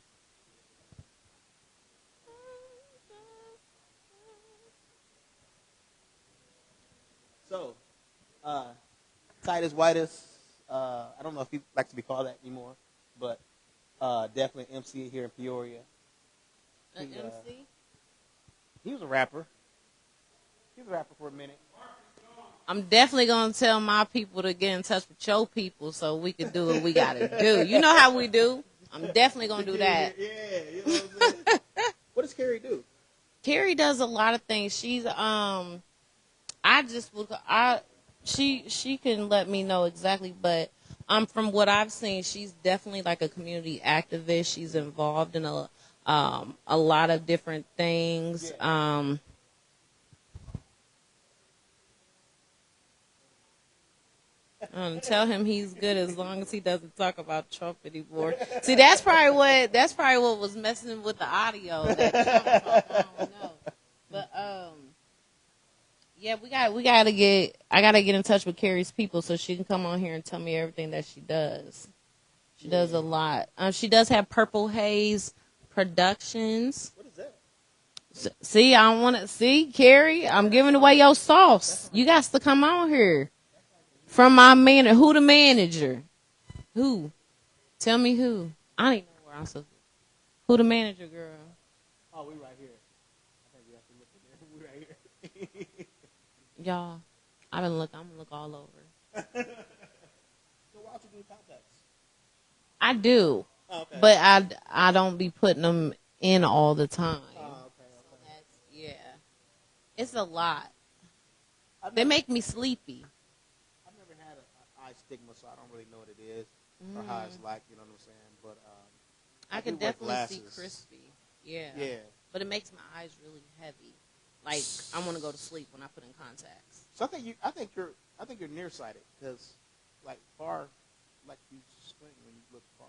Speaker 1: So, Titus Whitus, I don't know if he likes to be called that anymore, but definitely MC here in Peoria.
Speaker 2: An MC?
Speaker 1: He was a rapper. He was a rapper for a minute.
Speaker 2: I'm definitely gonna tell my people to get in touch with your people so we can do what we gotta do. You know how we do. I'm definitely gonna do that.
Speaker 1: Yeah, you know what I'm saying? What does Carrie do?
Speaker 2: Carrie does a lot of things. She's she can let me know exactly, but from what I've seen, she's definitely like a community activist. She's involved in a lot of different things.
Speaker 1: Yeah.
Speaker 2: Tell him he's good as long as he doesn't talk about Trump anymore. See, that's probably what was messing with the audio. That Trump talk, I don't know. But yeah, I gotta get in touch with Carrie's people so she can come on here and tell me everything that she does. She does a lot. She does have Purple Haze Productions.
Speaker 1: What is that?
Speaker 2: See, I don't want to see Carrie. I'm giving away your sauce. You got to come on here. From my manager. Who the manager? Who? Tell me who. I don't even know where I'm supposed to. Who the manager, girl?
Speaker 1: Oh, we right here. I think we have to look in there. We right here.
Speaker 2: Y'all, I'm gonna look all over.
Speaker 1: So why don't you do contacts?
Speaker 2: I do,
Speaker 1: Oh, okay.
Speaker 2: but I don't be putting them in all the time.
Speaker 1: Oh, okay.
Speaker 2: So yeah, it's a lot.
Speaker 1: I've
Speaker 2: They
Speaker 1: never,
Speaker 2: make me sleepy.
Speaker 1: I've never had an eye stigma, so I don't really know what it is or how it's like. You know what I'm saying? But
Speaker 2: I
Speaker 1: do
Speaker 2: can
Speaker 1: wear
Speaker 2: definitely see
Speaker 1: glasses.
Speaker 2: crispy. Yeah.
Speaker 1: Yeah.
Speaker 2: But it makes my eyes really heavy. Like I want to go to sleep when I put in contacts.
Speaker 1: So I think you're nearsighted because, like far, like you squint when you look far.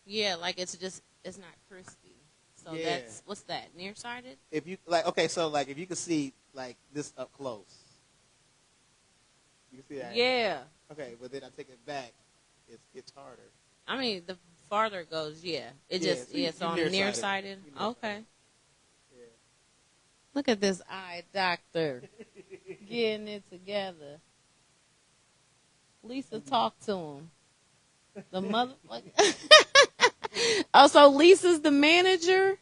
Speaker 2: Yeah, like it's not crispy. So
Speaker 1: Yeah.
Speaker 2: that's what's that? Nearsighted?
Speaker 1: If you like, okay, so like if you could see like this up close, you can see that.
Speaker 2: Yeah.
Speaker 1: Okay, but then I take it back, it's harder.
Speaker 2: I mean, the farther it goes, yeah. It
Speaker 1: Yeah,
Speaker 2: just
Speaker 1: so you-
Speaker 2: so
Speaker 1: you
Speaker 2: I'm
Speaker 1: nearsighted.
Speaker 2: nearsighted.
Speaker 1: You nearsighted.
Speaker 2: Okay.
Speaker 1: Yeah.
Speaker 2: Look at this eye doctor getting it together. Lisa talked to him. The motherfucker. Oh, so Lisa's the manager?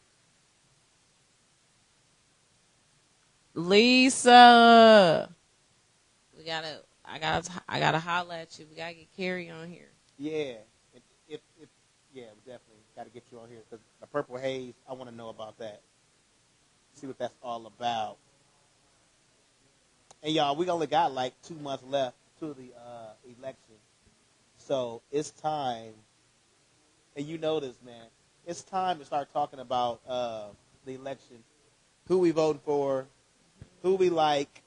Speaker 2: Lisa. I gotta holler at you. We gotta get Carrie on here.
Speaker 1: Yeah. If yeah, we definitely got to get you on here because the Purple Haze, I want to know about that. See what that's all about. And y'all, we only got like 2 months left to the election. So it's time, and you know this, man. It's time to start talking about the election, who we voting for, who we like,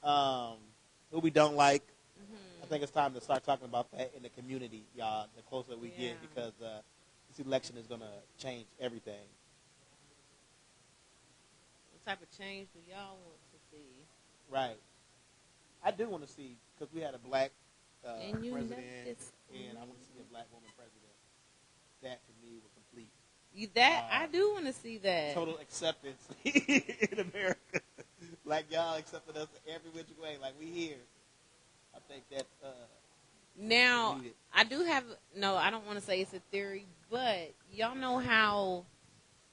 Speaker 1: who we don't like. I think it's time to start talking about that in the community, y'all. The closer we get, because this election is gonna change everything.
Speaker 2: What type of change do y'all want to see?
Speaker 1: Right. I do want to see because we had a black president, and I want to see a black woman president. That to me was complete.
Speaker 2: I do want to see that.
Speaker 1: Total acceptance in America. Like y'all accepted us every which way. Like we here. I think that.
Speaker 2: Now I do have I don't want to say it's a theory, but y'all know how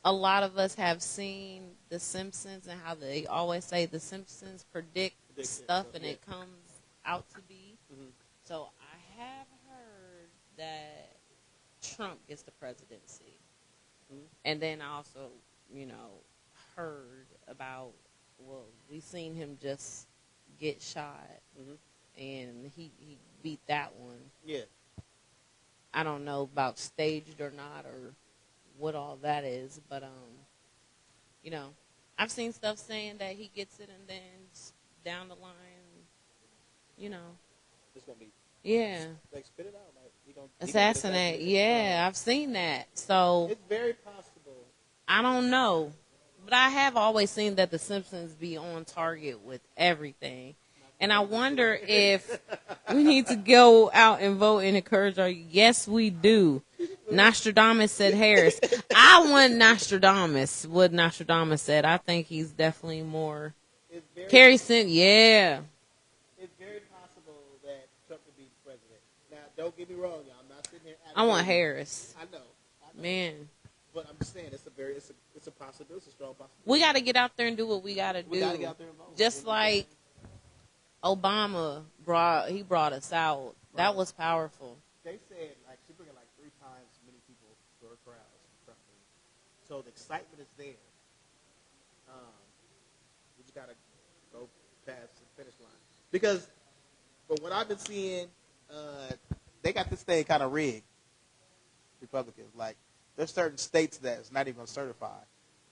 Speaker 2: a lot of us have seen The Simpsons and how they always say The Simpsons predict stuff and it comes out to be.
Speaker 1: Mm-hmm.
Speaker 2: So I have heard that Trump gets the presidency. Mm-hmm. And then I also, heard about, we seen him just get shot. Mm-hmm. And he beat that one.
Speaker 1: Yeah.
Speaker 2: I don't know about staged or not or what all that is, but I've seen stuff saying that he gets it and then down the line,
Speaker 1: it's gonna be.
Speaker 2: Yeah.
Speaker 1: Like spit it out, like he gonna
Speaker 2: assassinate. Yeah, I've seen that. So
Speaker 1: it's very possible.
Speaker 2: I don't know, but I have always seen that The Simpsons be on target with everything. And I wonder if we need to go out and vote and encourage our. Yes, we do. Nostradamus said Harris. I want Nostradamus. What Nostradamus said. I think he's definitely more. Kerry sent. Yeah.
Speaker 1: It's very possible that Trump could be president. Now, don't get me wrong, y'all. I'm not sitting here.
Speaker 2: I want Harris.
Speaker 1: I know.
Speaker 2: Man.
Speaker 1: But I'm just saying, it's a possibility. It's a strong possibility.
Speaker 2: We got to get out there and do what we got to do.
Speaker 1: We got to get out there and vote.
Speaker 2: Just like Obama brought us out. Right. That was powerful.
Speaker 1: They said she bringing 3 times as many people to her crowds. So the excitement is there. We just gotta go past the finish line because, from what I've been seeing, they got this thing kind of rigged. Republicans, there's certain states that's not even gonna certify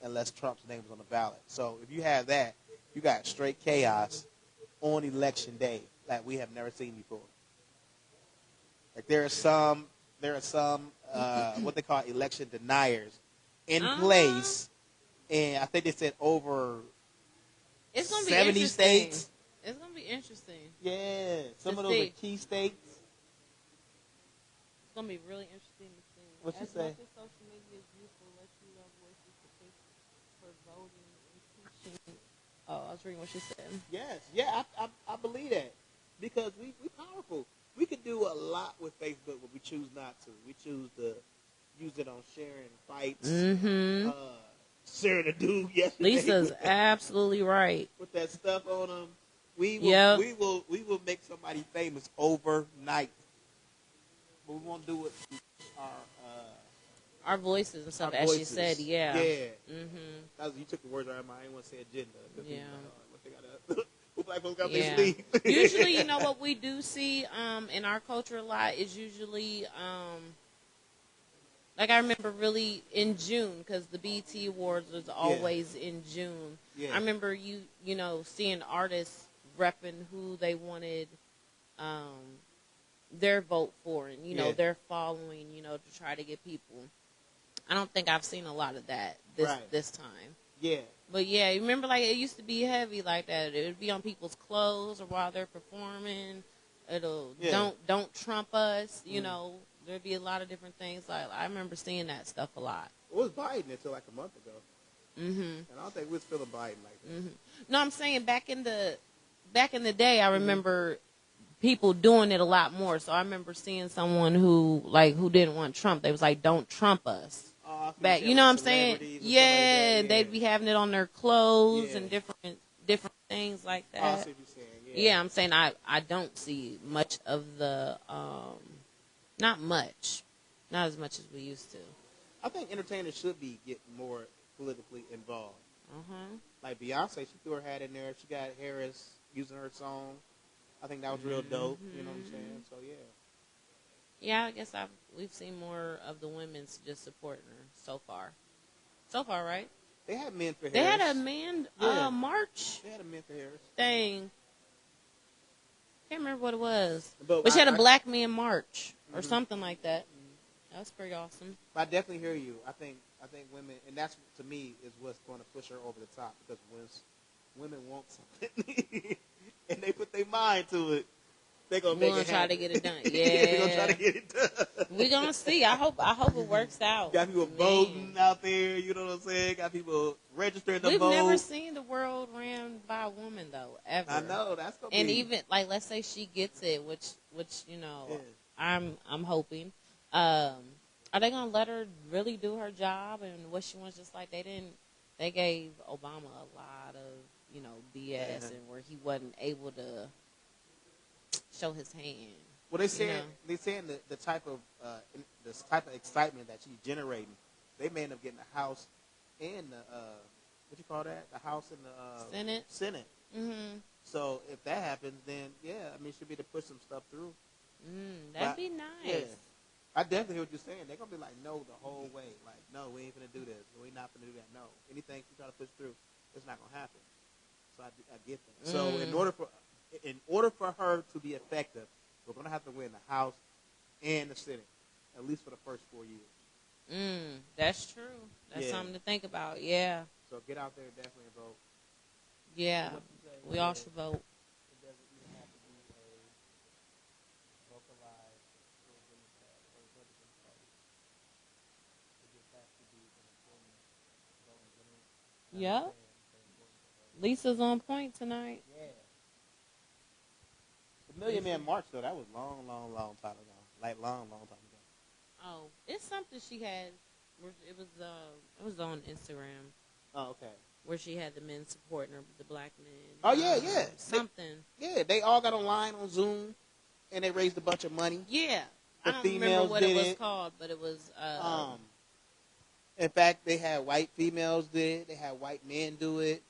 Speaker 1: unless Trump's name is on the ballot. So if you have that, you got straight chaos on election day like we have never seen before. There are some what they call election deniers in place, and I think they said over
Speaker 2: it's gonna be
Speaker 1: 70 states.
Speaker 2: It's gonna be interesting.
Speaker 1: Yeah, some of those are key states.
Speaker 2: It's gonna be really interesting to see.
Speaker 1: What you say?
Speaker 2: As much as social media is useful, let you have voices for voting and teaching. Oh, I was reading what she said.
Speaker 1: Yes, yeah, I believe that because we powerful. We could do a lot with Facebook, but we choose not to. We choose to use it on sharing fights.
Speaker 2: Mm-hmm.
Speaker 1: Sharing a dude yesterday.
Speaker 2: Lisa's absolutely right.
Speaker 1: With that stuff on them, we will make somebody famous overnight. But we won't do it
Speaker 2: our voices and stuff, as she said. Yeah.
Speaker 1: Yeah.
Speaker 2: Mm-hmm.
Speaker 1: You took the words out of my. I didn't want to say agenda.
Speaker 2: Yeah.
Speaker 1: Black folks got
Speaker 2: yeah.
Speaker 1: their sleeve.
Speaker 2: Usually, what we do see in our culture a lot is usually, I remember really in June, because the BET Awards was always in June. Yeah. I remember seeing artists repping who they wanted their vote for and, their following, to try to get people. I don't think I've seen a lot of that this time.
Speaker 1: Yeah.
Speaker 2: But yeah, remember it used to be heavy like that. It would be on people's clothes or while they're performing. It'll don't trump us. There'd be a lot of different things. I remember seeing that stuff a lot.
Speaker 1: It was Biden until a month ago.
Speaker 2: Mm-hmm.
Speaker 1: And I don't think we was feeling Biden like that.
Speaker 2: Mm-hmm. No, I'm saying back in the day, I remember people doing it a lot more. So I remember seeing someone who didn't want Trump. They was like, "Don't Trump us." Back, you know what I'm saying? Yeah,
Speaker 1: like
Speaker 2: they'd be having it on their clothes
Speaker 1: Yeah.
Speaker 2: and different things like
Speaker 1: Oh, I
Speaker 2: that.
Speaker 1: see what you're saying.
Speaker 2: Yeah, I'm saying I don't see much of the not much, not as much as we used to.
Speaker 1: I think entertainers should be getting more politically involved.
Speaker 2: Uh-huh.
Speaker 1: Like Beyonce, she threw her hat in there. She got Harris using her song. I think that was real dope. You know what I'm saying? So yeah.
Speaker 2: Yeah, I guess we've seen more of the women's just supporting her so far. So far, right?
Speaker 1: They had men for Harris.
Speaker 2: They had a man march
Speaker 1: They had a men for Harris.
Speaker 2: thing. Can't remember what it was,
Speaker 1: But
Speaker 2: she had a black man march or something like that. That was pretty awesome.
Speaker 1: I definitely hear you. I think women, and that's to me is what's going to push her over the top because once women want something and they put their mind to it, they're gonna make it
Speaker 2: try
Speaker 1: happen.
Speaker 2: to get it done. Yeah,
Speaker 1: They're gonna try to get it done.
Speaker 2: We're gonna see. I hope it works out.
Speaker 1: Got people voting out there. You know what I'm saying? Got people registering to vote.
Speaker 2: We've never seen the world ran by a woman though, ever.
Speaker 1: I know that's gonna
Speaker 2: and
Speaker 1: be.
Speaker 2: even like let's say she gets it, which you know,
Speaker 1: Yeah.
Speaker 2: I'm hoping. Are they gonna let her really do her job and what she wants? Just like they gave Obama a lot of BS and where he wasn't able to show his hand.
Speaker 1: Well, they saying the type of this type of excitement that she's generating, they may end up getting the House and the what you call that? The House and the Senate.
Speaker 2: Mm-hmm.
Speaker 1: So if that happens, then yeah, I mean she'll be able to push some stuff through.
Speaker 2: That'd be nice.
Speaker 1: Yeah. I definitely hear what you're saying. They're gonna be like, no, the whole way. Like, no, we ain't gonna do this. We not gonna do that. No, anything she try to push through, it's not gonna happen. So I get that. So in order for her to be effective, we're gonna have to win the House and the Senate, at least for the first 4 years.
Speaker 2: That's true. That's something to think about. Yeah.
Speaker 1: So get out there, definitely and vote.
Speaker 2: Yeah, we all should vote.
Speaker 1: It doesn't even have to be a localized Democrat or Republican party. It just has to be an important vote in general.
Speaker 2: Yep. Lisa's on point tonight.
Speaker 1: Yeah. The Million Man March, though, that was long time ago. Like, long time ago.
Speaker 2: Oh, it's something she had. It was on Instagram.
Speaker 1: Oh, okay.
Speaker 2: Where she had the men supporting her, the black men.
Speaker 1: Oh, yeah.
Speaker 2: Something.
Speaker 1: They all got online on Zoom, and they raised a bunch of money.
Speaker 2: Yeah.
Speaker 1: The
Speaker 2: I don't remember what it was called, but it was...
Speaker 1: in fact, they had white females do it. They had white men do it.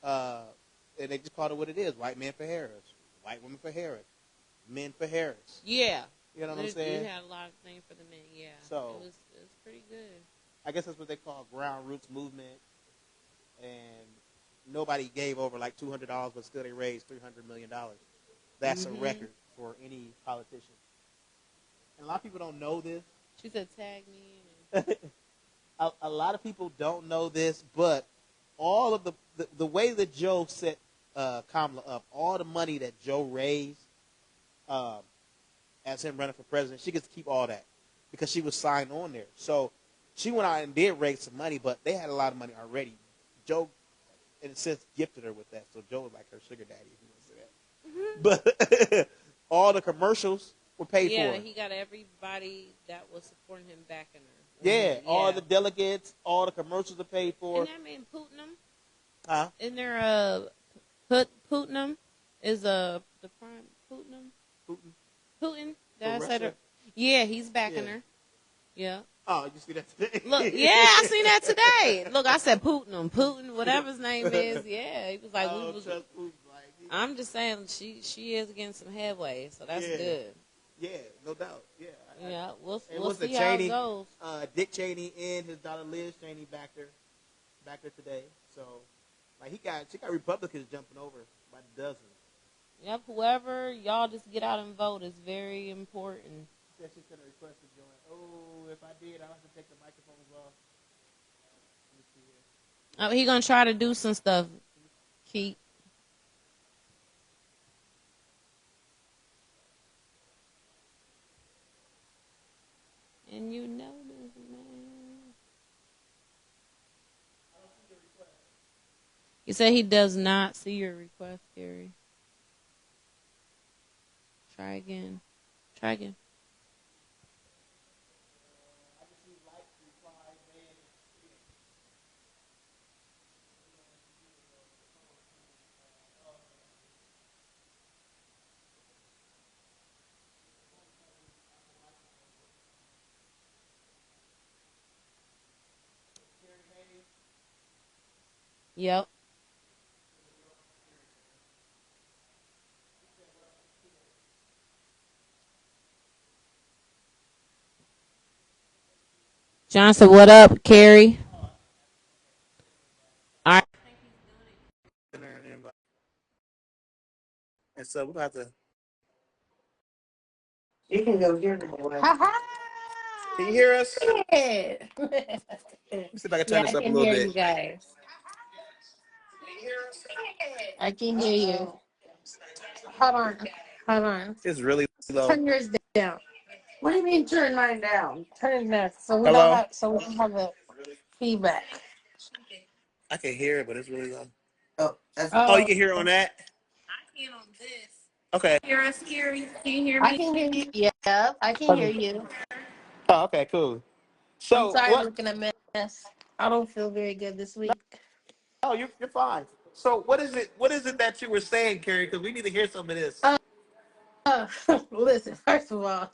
Speaker 1: And they just called it what it is. White men for Harris. White women for Harris. Men for Harris.
Speaker 2: Yeah.
Speaker 1: You know what I'm saying?
Speaker 2: We had a lot of things for the men, yeah.
Speaker 1: So,
Speaker 2: it was pretty good.
Speaker 1: I guess that's what they call ground roots movement. And nobody gave over like $200, but still they raised $300 million. That's a record for any politician. And a lot of people don't know this.
Speaker 2: She said, tag me.
Speaker 1: A lot of people don't know this, but all of the way that Joe set Kamala up, all the money that Joe raised as him running for president, she gets to keep all that because she was signed on there. So she went out and did raise some money, but they had a lot of money already. Joe, in a sense, gifted her with that. So Joe was like her sugar daddy, if you want to say that. But all the commercials were paid for.
Speaker 2: Yeah, he got everybody that was supporting him backing her.
Speaker 1: Yeah, all the delegates, all the commercials are paid for.
Speaker 2: Isn't that mean Putinum?
Speaker 1: Huh?
Speaker 2: Isn't there a Putinum? Is the prime Putinum? Putin? Did I say that? Yeah, he's backing her. Yeah.
Speaker 1: Oh, you see that today?
Speaker 2: Look, yeah, I seen that today. Look, I said Putin, whatever his name is. Yeah, he was like, I'm just saying she is getting some headway, so that's good.
Speaker 1: Yeah, no doubt. Yeah.
Speaker 2: Yeah, we'll see how it goes.
Speaker 1: Dick Cheney and his daughter Liz Cheney backed her today. So, like she got Republicans jumping over by the dozens.
Speaker 2: Yep, whoever y'all just get out and vote is very important.
Speaker 1: She said she's gonna request to join. Oh, if I did, I'll have to take the microphones off. Let me see here.
Speaker 2: He gonna try to do some stuff. Keep. And you know this, man.
Speaker 1: I don't see your request.
Speaker 2: He said he does not see your request, Gary. Try again. Try again. Yep. Johnson, what up, Carrie? All right.
Speaker 1: And so we're gonna have to.
Speaker 3: You can go hear the boy. Ha
Speaker 1: Can you
Speaker 3: ha!
Speaker 1: hear us?
Speaker 3: Yeah.
Speaker 1: Let me see if I can turn
Speaker 3: Yeah,
Speaker 1: this
Speaker 3: I
Speaker 1: up a
Speaker 3: can
Speaker 1: little
Speaker 3: hear
Speaker 1: bit.
Speaker 3: you guys. I can hear you. Hold on. Hold on.
Speaker 1: It's really low.
Speaker 3: Turn yours down. What do you mean turn mine down? Turn it down
Speaker 1: Hello?
Speaker 3: so we don't have the feedback.
Speaker 1: I can hear it, but it's really low.
Speaker 3: Oh, that's
Speaker 1: Oh, you
Speaker 3: oh.
Speaker 1: can hear it on that? Okay.
Speaker 3: Hear us, Gary? Can you hear me? I can hear you. Yeah, I can hear
Speaker 1: Okay.
Speaker 3: you.
Speaker 1: Oh, okay, cool.
Speaker 3: I'm
Speaker 1: So
Speaker 3: sorry I'm
Speaker 1: what?
Speaker 3: looking a mess. I don't feel very good this week.
Speaker 1: Oh, you're fine. So what is it? What is it that you were saying, Carrie? Because we need to hear some of this.
Speaker 3: Uh, Listen, first of all,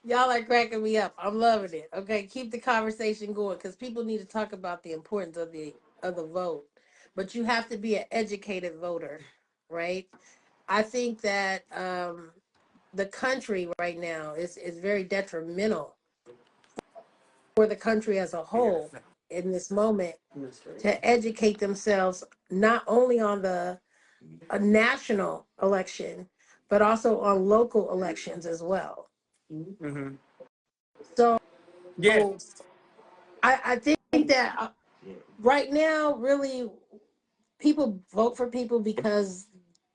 Speaker 3: y'all are cracking me up. I'm loving it. Okay, keep the conversation going because people need to talk about the importance of the vote. But you have to be an educated voter, right? I think that the country right now is very detrimental for the country as a
Speaker 1: Yeah.
Speaker 3: whole in this moment to educate themselves not only on a national election, but also on local elections as well.
Speaker 1: Mm-hmm.
Speaker 3: So
Speaker 1: Yeah.
Speaker 3: I think that right now, really, people vote for people because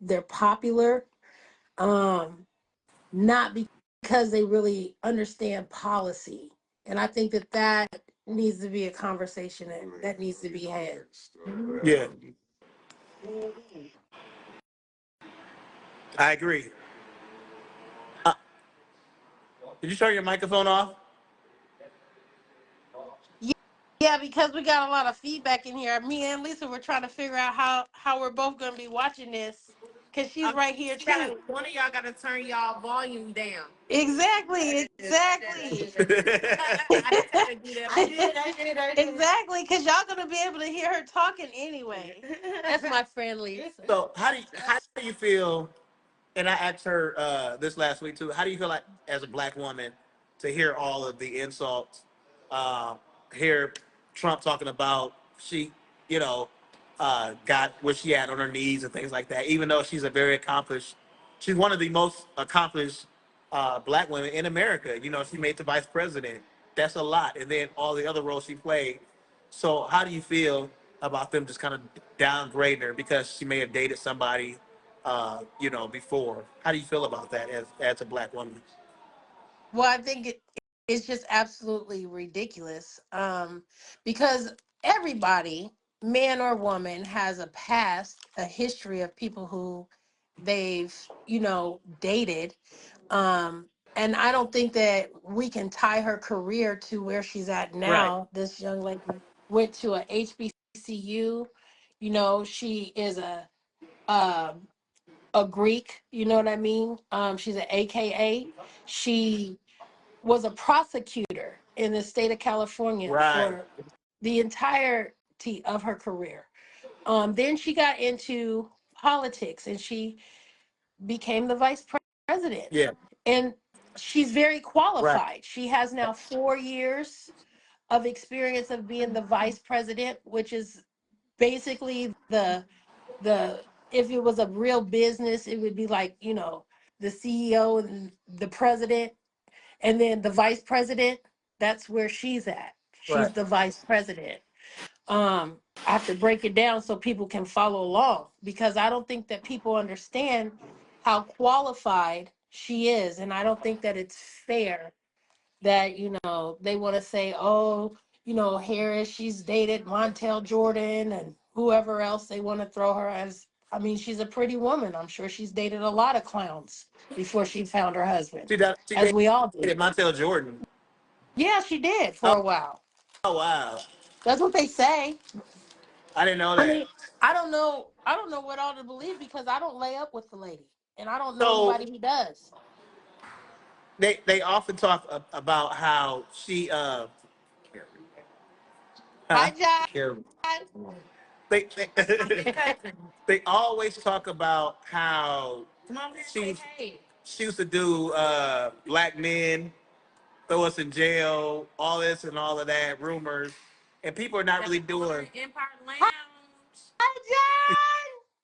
Speaker 3: they're popular, um, not because they really understand policy. And I think that that needs to be a conversation that needs to be had.
Speaker 1: Yeah. I agree. Uh, did you turn your microphone off?
Speaker 3: Yeah, because we got a lot of feedback in here. Me and Lisa were trying to figure out how we're both going to be watching this because she's right here too. One of y'all got to turn y'all volume down. Exactly, exactly. I did. Exactly, because y'all going to be able to hear her talking anyway. That's my friend Lisa.
Speaker 1: So how do you feel? And I asked her this last week too. How do you feel like as a black woman to hear all of the insults? Uh, hear Trump talking about she, you know, got where she at on her knees and things like that. Even though she's a very accomplished, she's one of the most accomplished black women in America. You know, she made the vice president. That's a lot, and then all the other roles she played. So how do you feel about them just kind of downgrading her because she may have dated somebody, before? How do you feel about that as a black woman?
Speaker 3: Well, I think it's just absolutely ridiculous. Because everybody, man or woman, has a past, a history of people who they've, dated. And I don't think that we can tie her career to where she's at
Speaker 1: Right.
Speaker 3: now. This young lady went to a HBCU. She is um a Greek, you know what I mean? She's an AKA. She was a prosecutor in the state of California
Speaker 1: Right.
Speaker 3: for the entirety of her career. Then she got into politics and she became the president.
Speaker 1: Yeah.
Speaker 3: And she's very
Speaker 1: Right.
Speaker 3: qualified. She has now 4 years of experience of being the vice president, which is basically the if it was a real business, it would be like, the CEO and the president and then the vice president, that's where she's at.
Speaker 1: Right.
Speaker 3: She's the vice president. I have to break it down so people can follow along because I don't think that people understand how qualified she is. And I don't think that it's fair that, they want to say, oh, Harris, she's dated Montel Jordan and whoever else they want to throw her as I mean, she's a pretty woman. I'm sure she's dated a lot of clowns before she found her husband,
Speaker 4: She
Speaker 3: as we all
Speaker 4: dated
Speaker 3: did.
Speaker 4: Montel Jordan.
Speaker 3: Yeah, she did
Speaker 4: Oh,
Speaker 3: for a while.
Speaker 4: oh wow,
Speaker 3: That's what they say.
Speaker 4: I didn't know
Speaker 3: I
Speaker 4: that.
Speaker 3: mean, I don't know. I don't know what all to believe because I don't lay up with the lady, and I don't know
Speaker 4: So
Speaker 3: anybody who does.
Speaker 4: they often talk about how she
Speaker 3: Hi,
Speaker 4: huh?
Speaker 3: John.
Speaker 4: They they always talk about how she she used to do black men throw us in jail, all this and all of that, rumors, and people are not really doing. Empire
Speaker 3: Hi,
Speaker 4: Lounge.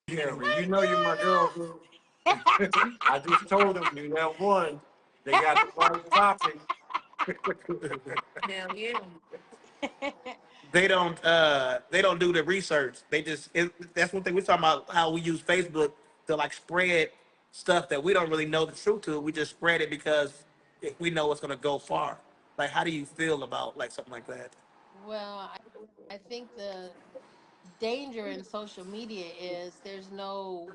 Speaker 3: John.
Speaker 4: Cameron, you know you're my girl,
Speaker 3: What's
Speaker 4: boo. I just told them you have one. They got the right topic. Hell yeah.
Speaker 3: going on?
Speaker 4: They don't do the research. They just that's one thing we're talking about, how we use Facebook to like spread stuff that we don't really know the truth to. We just spread it because we know it's gonna go far. Like, how do you feel about like something like that?
Speaker 3: Well, I think the danger in social media is there's no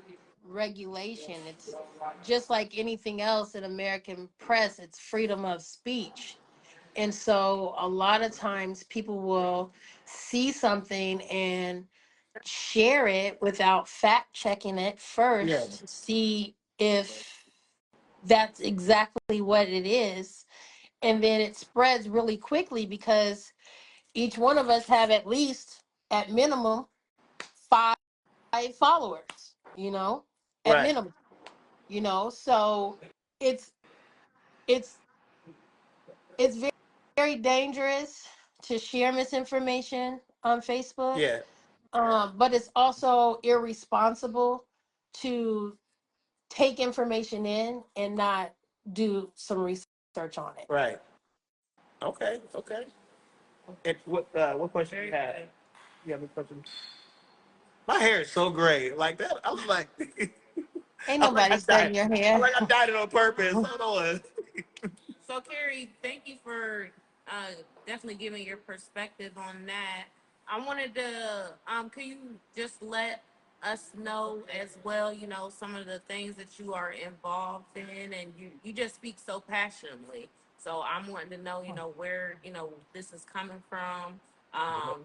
Speaker 3: regulation. It's just like anything else in American press, it's freedom of speech. And so a lot of times people will see something and share it without fact checking it
Speaker 4: Yeah.
Speaker 3: first to see if that's exactly what it is. And then it spreads really quickly because each one of us have at least, at minimum, five followers, at
Speaker 4: Right.
Speaker 3: minimum, so it's it's it's very, very dangerous to share misinformation on Facebook.
Speaker 4: Yeah.
Speaker 3: But it's also irresponsible to take information in and not do some research on it.
Speaker 4: Right. Okay. Okay. And what question you have? You have a question? My hair is so gray. Like that. I was like,
Speaker 3: Ain't
Speaker 4: I'm like
Speaker 3: nobody
Speaker 4: I died.
Speaker 3: studying your
Speaker 4: I'm
Speaker 3: hair.
Speaker 4: like I died it on purpose. Hold on. So, Carrie, thank you for uh, definitely giving your perspective on that. I wanted to, can you just let us know as well, you know, some of the things that you are involved in, and you just speak so passionately. So I'm wanting to know, you know, where, you know, this is coming from.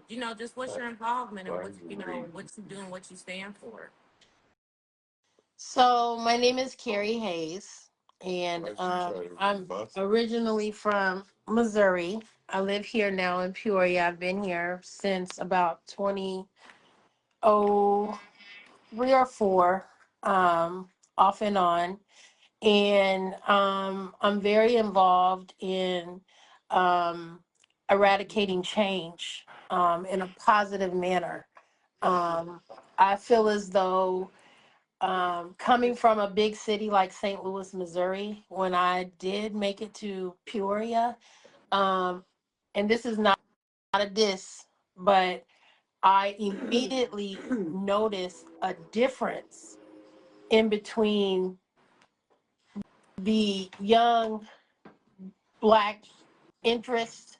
Speaker 4: You know, just what's your involvement and what, you know, what you do and what you stand for.
Speaker 3: So my name is Carrie Hayes, and I'm originally from Missouri. I live here now in Peoria. I've been here since about 2003 or four, off and on. And I'm very involved in um, eradicating change in a positive manner. Um, I feel as though coming from a big city like St. Louis, Missouri, when I did make it to Peoria, um, and this is not a diss, but I immediately noticed a difference in between the young Black interest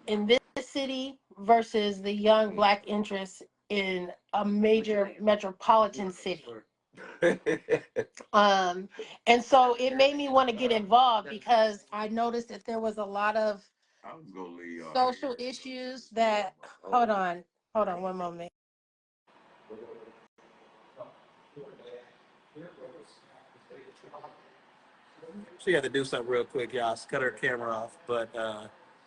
Speaker 3: in this city versus the young Black interest in a major metropolitan city. Um, and so it made me want to get involved because I noticed that there was a lot of social issues that, hold on one moment.
Speaker 4: She had to do something real quick, y'all. She cut her camera off, but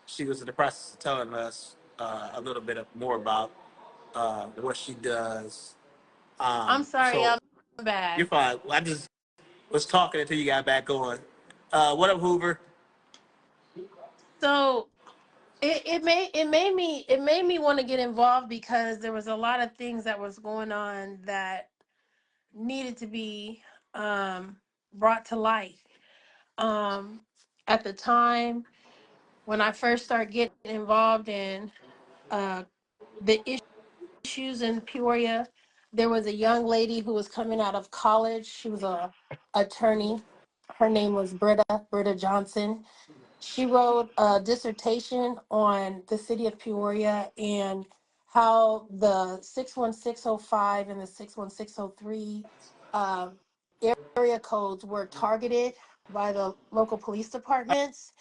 Speaker 4: she was in the process of telling us a little bit more about what she does.
Speaker 3: I'm sorry,
Speaker 4: So
Speaker 3: I'm bad.
Speaker 4: you're fine. I just was talking until you got back on. What up, Hoover?
Speaker 3: So it made me want to get involved because there was a lot of things that was going on that needed to be um, brought to light. Um, at the time when I first started getting involved in uh, the issues in Peoria, there was a young lady who was coming out of college. She was a attorney. Her name was Britta Johnson. She wrote a dissertation on the city of Peoria and how the 61605 and the 61603 um, area codes were targeted by the local police departments.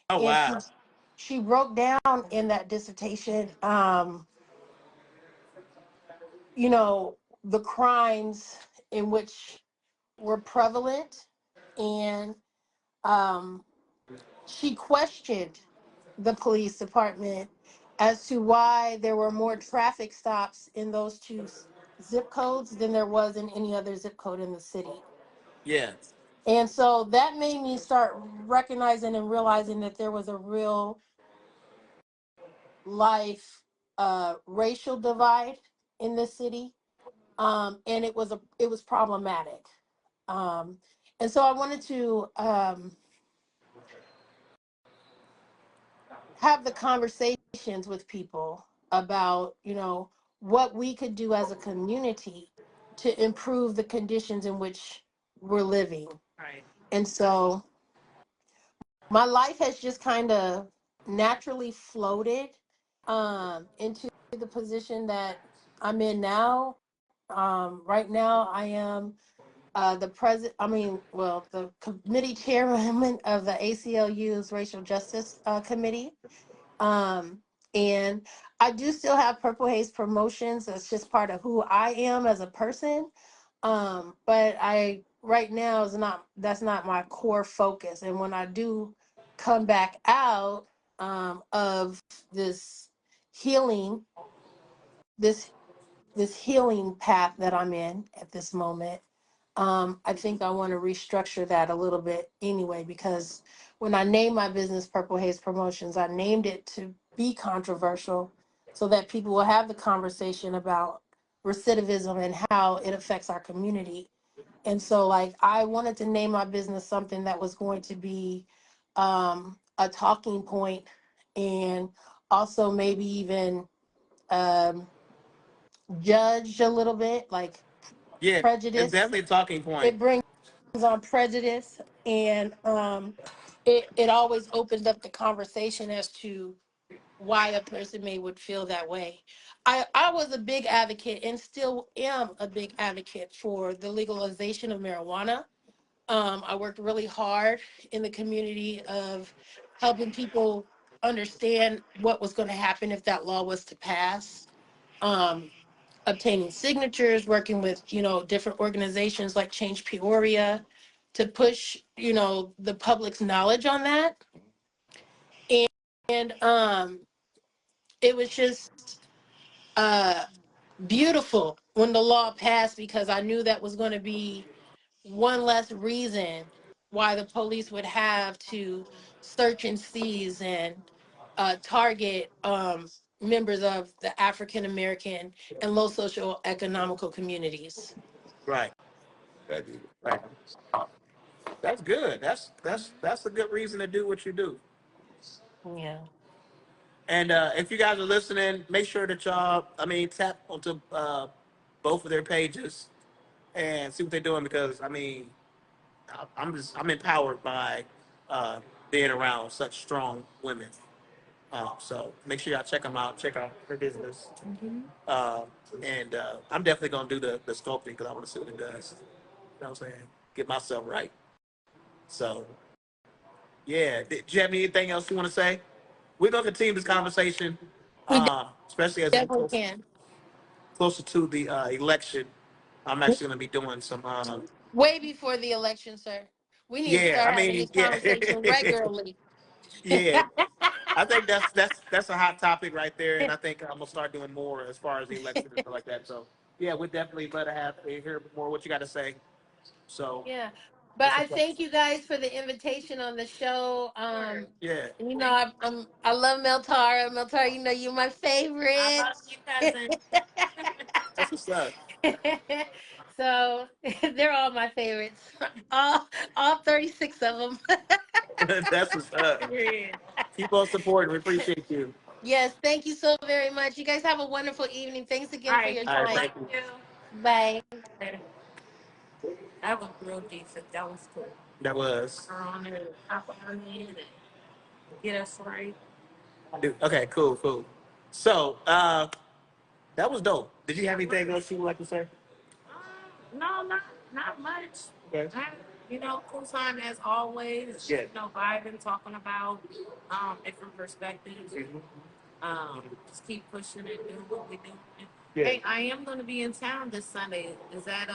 Speaker 1: Oh
Speaker 3: And
Speaker 1: wow.
Speaker 3: she broke down in that dissertation, you know, the crimes in which were prevalent. And um, she questioned the police department as to why there were more traffic stops in those two zip codes than there was in any other zip code in the city.
Speaker 1: Yeah.
Speaker 3: And so that made me start recognizing and realizing that there was a real life racial divide in the city. And it was problematic. Um, and so I wanted to have the conversations with people about, you know, what we could do as a community to improve the conditions in which we're living.
Speaker 4: Right.
Speaker 3: And so my life has just kind of naturally floated into the position that I'm in now. Right now I am the president, the committee chairwoman of the ACLU's Racial Justice Committee. Um, and I do still have Purple Haze Promotions. That's just part of who I am as a person. But I right now is not that's not my core focus. And when I do come back out of this healing, this this healing path that I'm in at this moment, I think I want to restructure that a little bit anyway, because when I named my business Purple Haze Promotions, I named it to be controversial so that people will have the conversation about recidivism and how it affects our community. And so, like, I wanted to name my business something that was going to be a talking point, and also maybe even um, judged a little bit, like
Speaker 1: Yeah. It's
Speaker 3: prejudice.
Speaker 1: definitely a talking point.
Speaker 3: It brings on prejudice, and it always opens up the conversation as to why a person may would feel that way. I was a big advocate and still am a big advocate for the legalization of marijuana. I worked really hard in the community of helping people understand what was going to happen if that law was to pass. Um, Obtaining signatures, working with, you know, different organizations like Change Peoria to push, you know, the public's knowledge on that. And, and it was just uh beautiful when the law passed, because I knew that was going to be one less reason why the police would have to search and seize and target members of the African American and low social economical communities.
Speaker 1: Right. Right. That's good. That's a good reason to do what you do.
Speaker 3: Yeah.
Speaker 1: And if you guys are listening, make sure that y'all, I mean, tap onto both of their pages and see what they're doing, because I mean, I'm empowered by uh, being around such strong women. So make sure y'all check them out. Check out her business. Uh, and I'm definitely gonna do the sculpting because I want to see what it does. You know what I'm saying? Get myself right. So yeah. Did you have anything else you want to say? We're gonna continue this conversation,
Speaker 3: We
Speaker 1: especially as we
Speaker 3: definitely
Speaker 1: go
Speaker 3: can.
Speaker 1: closer to the election. I'm actually gonna be doing some.
Speaker 3: Way before the election, sir. We need to
Speaker 1: Yeah, I
Speaker 3: start having
Speaker 1: mean,
Speaker 3: this
Speaker 1: yeah,
Speaker 3: conversation regularly.
Speaker 1: yeah. I think that's a hot topic right there, and I think I'm gonna start doing more as far as the election and stuff like that. So yeah, we're definitely glad to have hear more what you got to say. So
Speaker 3: Yeah. But
Speaker 1: it's a
Speaker 3: I
Speaker 1: pleasure.
Speaker 3: thank you guys for the invitation on the show.
Speaker 4: Sure.
Speaker 1: Yeah,
Speaker 3: You know, I love Meltara. Meltara, you know, you're my
Speaker 4: I
Speaker 3: favorite.
Speaker 4: love you, cousin.
Speaker 1: that's what's up.
Speaker 3: So they're all my favorites. All 36 of them.
Speaker 1: That's what's up.
Speaker 4: Period.
Speaker 1: Keep on supporting. We appreciate you.
Speaker 3: Yes, thank you so very much. You guys have a wonderful evening. Thanks
Speaker 4: All
Speaker 3: again for
Speaker 4: right,
Speaker 3: your
Speaker 4: you
Speaker 1: All right,
Speaker 4: too.
Speaker 3: time.
Speaker 1: thank
Speaker 4: Thank
Speaker 1: you.
Speaker 4: you.
Speaker 3: Bye.
Speaker 4: Later. That was real decent. That was cool.
Speaker 1: That was.
Speaker 4: On there, hop on in and get us right.
Speaker 1: Dude, okay, cool, cool. So That was dope. Did you have anything else you would like to say?
Speaker 4: No, not much.
Speaker 1: Okay.
Speaker 4: You know, cool time as always.
Speaker 1: Yeah.
Speaker 4: You know, vibing, talking about different perspectives. Just keep pushing and doing what we doing.
Speaker 1: Yeah.
Speaker 4: Hey, I am going to be in town this Sunday. Is that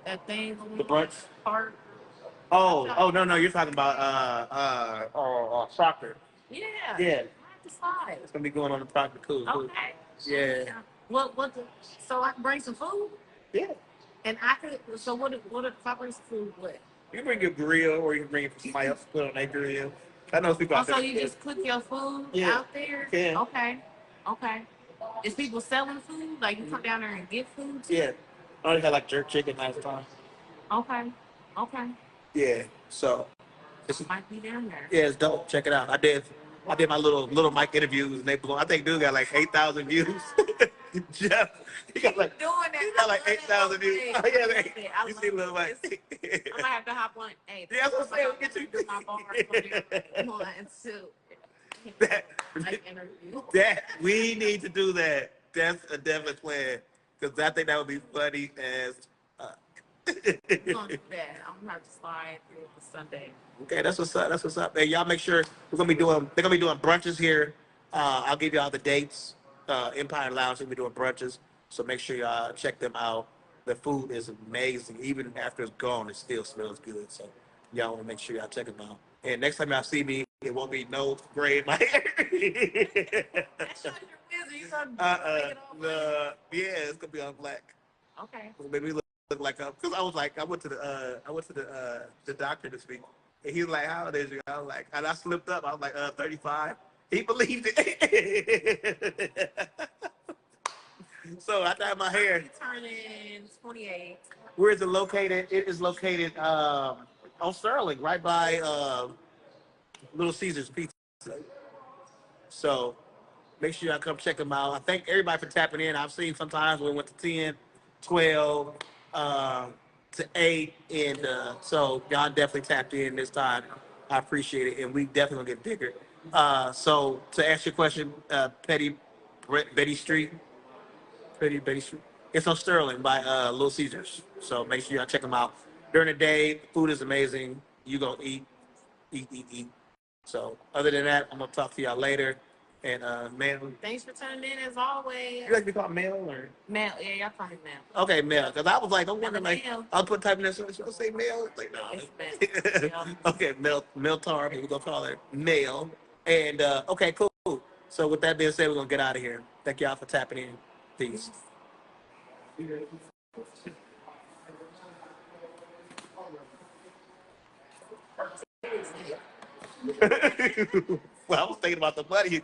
Speaker 4: that thing
Speaker 1: The
Speaker 4: going on
Speaker 1: brunch.
Speaker 4: park?
Speaker 1: Oh no no, you're talking about soccer.
Speaker 4: Yeah.
Speaker 1: Yeah.
Speaker 4: I have to slide.
Speaker 1: It's gonna be going on the Proctor Cool.
Speaker 4: Okay.
Speaker 1: Yeah.
Speaker 4: What so I can bring some food?
Speaker 1: Yeah.
Speaker 4: And I could so what if I bring some food what?
Speaker 1: You can bring your grill or you can bring it for somebody else to put on their grill. I know people out
Speaker 4: Oh,
Speaker 1: there.
Speaker 4: so you just cook your food
Speaker 1: Yeah.
Speaker 4: out there?
Speaker 1: Yeah.
Speaker 4: Okay. Okay. Is people selling food? Like you come down there and get food too?
Speaker 1: Yeah. I already had like jerk chicken last time.
Speaker 4: Okay. Okay.
Speaker 1: Yeah. So it's
Speaker 4: Might be down there.
Speaker 1: yeah, it's dope. Check it out. I did my little mic interviews and they blew. I think dude got like 8,000 views. Jeff, he got like
Speaker 4: Doing that.
Speaker 1: he got like 8,000 views. Oh yeah, man. You see little mic.
Speaker 4: I'm gonna have to hop on. Hey,
Speaker 1: Yeah, that's what I'm saying. We get you.
Speaker 4: do my bars on there. One, two.
Speaker 1: That,
Speaker 4: Like interview.
Speaker 1: that we need to do that. That's a definite plan because I think that would be funny as.
Speaker 4: I'm gonna do that. I'm gonna have to slide through the Sunday.
Speaker 1: Okay, that's what's up. That's what's up. Hey, y'all make sure we're gonna be doing. They're gonna be doing brunches here. I'll give y'all the dates. Empire Lounge will be doing brunches, so make sure y'all check them out. The food is amazing. Even after it's gone, it still smells good. So y'all want to make sure y'all check them out. And next time y'all see me, it won't be no gray in my hair.
Speaker 4: That's not your wizard. You gonna take it all black?
Speaker 1: Yeah, it's gonna be on black.
Speaker 4: Okay.
Speaker 1: Maybe look like because I was like I went to the doctor this week and he was like how old is you? I was like and I slipped up. I was like 35. He believed it. So I dyed my hair.
Speaker 4: Turning 28.
Speaker 1: Where is it located? It is located on Sterling, right by Little Caesars Pizza. So make sure y'all come check them out. I thank everybody for tapping in. I've seen sometimes when we went to 10, 12, to 8, and so y'all definitely tapped in this time. I appreciate it, and we definitely gonna get bigger. So to answer your question, Betty Street, Betty Street. It's on Sterling by Little Caesars. So make sure y'all check them out. During the day, food is amazing. You gonna eat. So other than that, I'm gonna talk to y'all later. And Mel,
Speaker 4: Thanks for tuning in as always.
Speaker 1: you like to be called Mel or
Speaker 4: Mel, yeah, y'all call me Mel.
Speaker 1: okay, Mel? Because I was like, I'm wondering like
Speaker 4: Mel.
Speaker 1: I'll put type in there. So I'll say Mel. It's like no.
Speaker 4: It's Mel.
Speaker 1: Okay, Mel Tar. We're gonna call her Mel. And okay, cool. So with that being said, we're gonna get out of here. Thank y'all for tapping in. Peace. Well, I was thinking about the money.